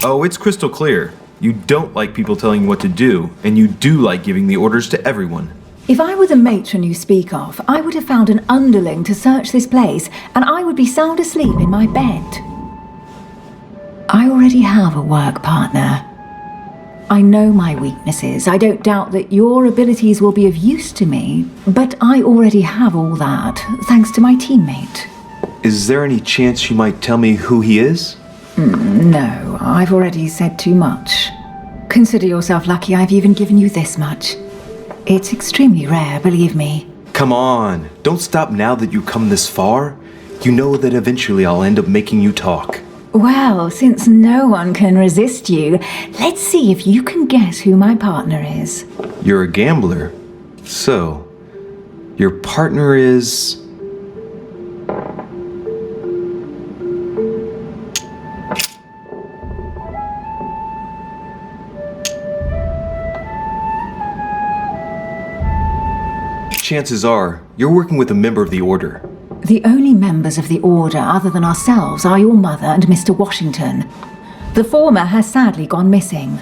Oh, it's crystal clear. You don't like people telling you what to do, and you do like giving the orders to everyone. If I were the matron you speak of, I would have found an underling to search this place, and I would be sound asleep in my bed. I already have a work partner. I know my weaknesses. I don't doubt that your abilities will be of use to me, but I already have all that, thanks to my teammate. Is there any chance you might tell me who he is? No, I've already said too much. Consider yourself lucky I've even given you this much. It's extremely rare, believe me. Come on, don't stop now that you've come this far. You know that eventually I'll end up making you talk. Well, since no one can resist you, let's see if you can guess who my partner is. You're a gambler. So, your partner is... Chances are, you're working with a member of the Order. The only members of the Order other than ourselves are your mother and Mr. Washington. The former has sadly gone missing.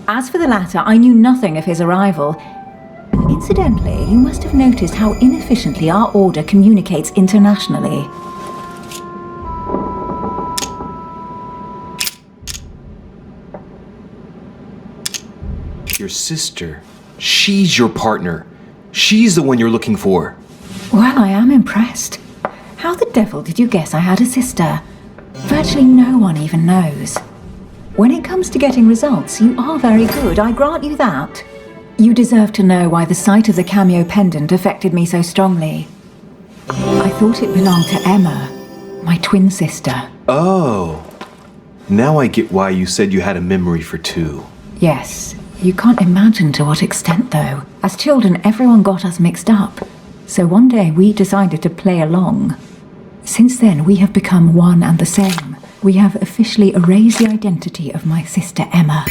As for the latter, I knew nothing of his arrival. Incidentally, you must have noticed how inefficiently our Order communicates internationally. Your sister. She's your partner. She's the one you're looking for. Well, I am impressed. How the devil did you guess I had a sister? Virtually no one even knows. When it comes to getting results, you are very good, I grant you that. You deserve to know why the sight of the cameo pendant affected me so strongly. I thought it belonged to Emma, my twin sister. Oh. Now I get why you said you had a memory for two. Yes. You can't imagine to what extent, though. As children, everyone got us mixed up. So one day we decided to play along. Since then, we have become one and the same. We have officially erased the identity of my sister Emma.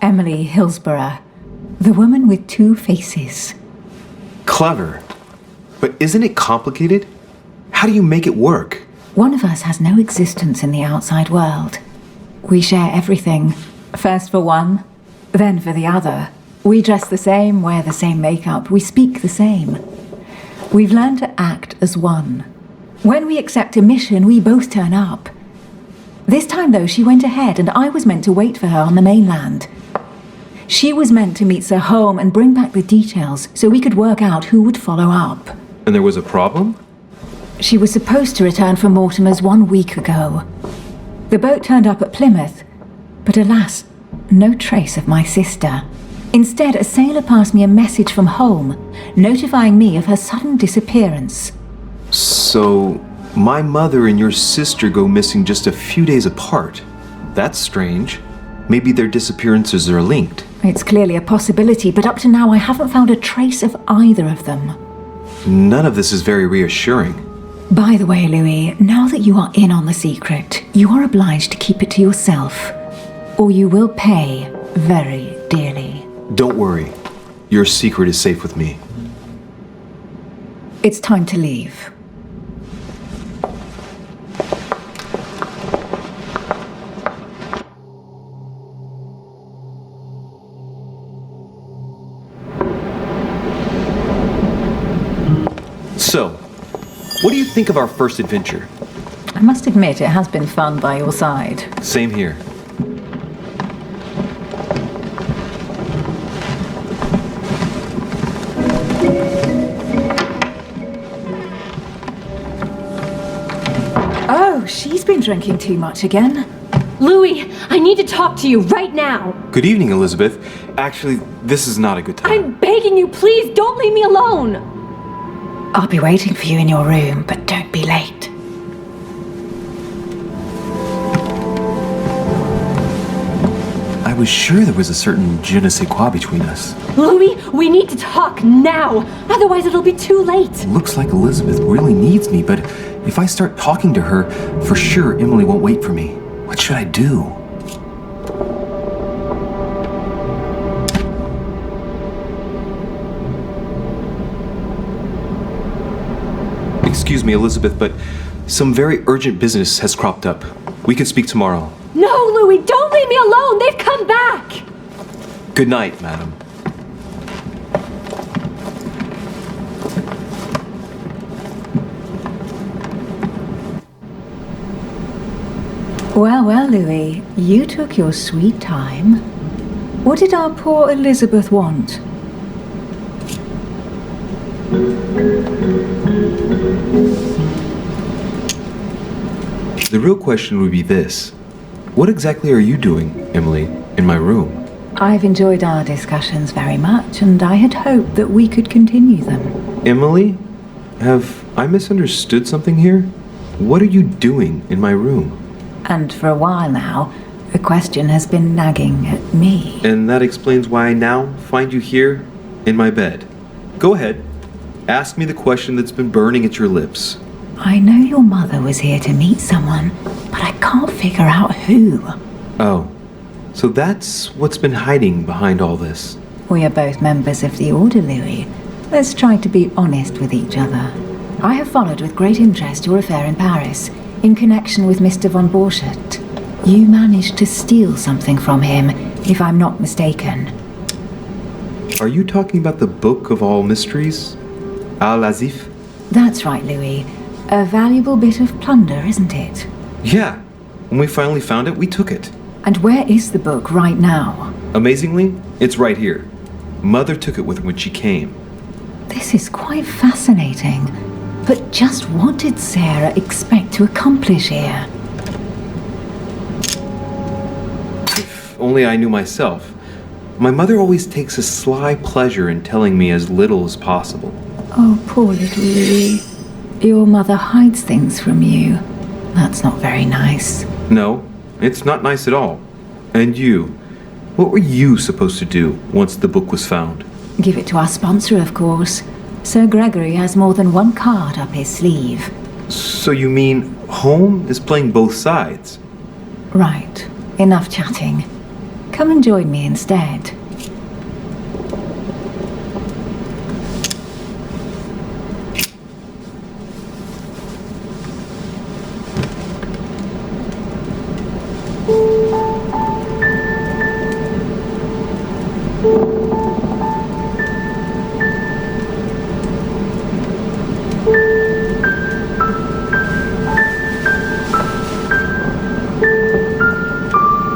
Emily Hillsborough, the woman with two faces. Clever. But isn't it complicated? How do you make it work? One of us has no existence in the outside world. We share everything. First for one, then for the other. We dress the same, wear the same makeup, we speak the same. We've learned to act as one. When we accept a mission, we both turn up. This time, though, she went ahead and I was meant to wait for her on the mainland. She was meant to meet Sir Home and bring back the details so we could work out who would follow up. And there was a problem? She was supposed to return from Mortimer's 1 week ago. The boat turned up at Plymouth, but alas, no trace of my sister. Instead, a sailor passed me a message from home, notifying me of her sudden disappearance. So, my mother and your sister go missing just a few days apart. That's strange. Maybe their disappearances are linked. It's clearly a possibility, but up to now I haven't found a trace of either of them. None of this is very reassuring. By the way, Louis, now that you are in on the secret, you are obliged to keep it to yourself, or you will pay very dearly. Don't worry. Your secret is safe with me. It's time to leave. So, what do you think of our first adventure? I must admit it has been fun by your side. Same here. Oh, she's been drinking too much again. Louis, I need to talk to you right now. Good evening, Elizabeth. Actually, this is not a good time. I'm begging you, please don't leave me alone. I'll be waiting for you in your room, but don't be late. I was sure there was a certain je ne sais quoi between us. Louis, we need to talk now. Otherwise it'll be too late. Looks like Elizabeth really needs me, but if I start talking to her, for sure Emily won't wait for me. What should I do? Excuse me, Elizabeth, but some very urgent business has cropped up. We could speak tomorrow. No, Louis, don't leave me alone. They've come back. Good night, madam. Well, well, Louis, you took your sweet time. What did our poor Elizabeth want? The real question would be this. What exactly are you doing, Emily, in my room? I've enjoyed our discussions very much, and I had hoped that we could continue them. Emily? Have I misunderstood something here? What are you doing in my room? And for a while now, the question has been nagging at me. And that explains why I now find you here in my bed. Go ahead. Ask me the question that's been burning at your lips. I know your mother was here to meet someone, but I can't figure out who. Oh, so that's what's been hiding behind all this. We are both members of the Order, Louis. Let's try to be honest with each other. I have followed with great interest your affair in Paris, in connection with Mr. von Borchardt. You managed to steal something from him, if I'm not mistaken. Are you talking about the Book of All Mysteries? Al-Azif? That's right, Louis. A valuable bit of plunder, isn't it? Yeah. When we finally found it, we took it. And where is the book right now? Amazingly, it's right here. Mother took it with her when she came. This is quite fascinating. But just what did Sarah expect to accomplish here? If only I knew myself. My mother always takes a sly pleasure in telling me as little as possible. Oh, poor little Louis. Your mother hides things from you. That's not very nice. No, it's not nice at all. And you? What were you supposed to do once the book was found? Give it to our sponsor, of course. Sir Gregory has more than one card up his sleeve. So you mean home is playing both sides? Right. Enough chatting. Come and join me instead.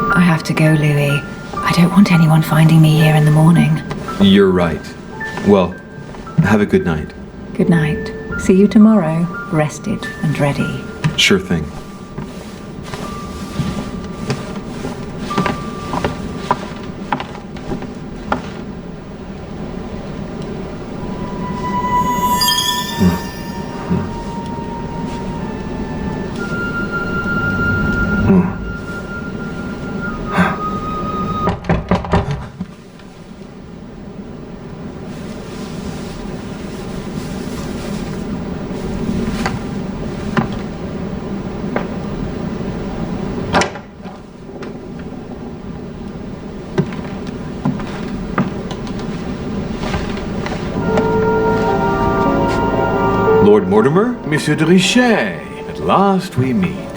I have to go, Louis. I don't want anyone finding me here in the morning. You're right. Well, have a good night. Good night. See you tomorrow, rested and ready. Sure thing. Lord Mortimer? Monsieur de Richet, at last we meet.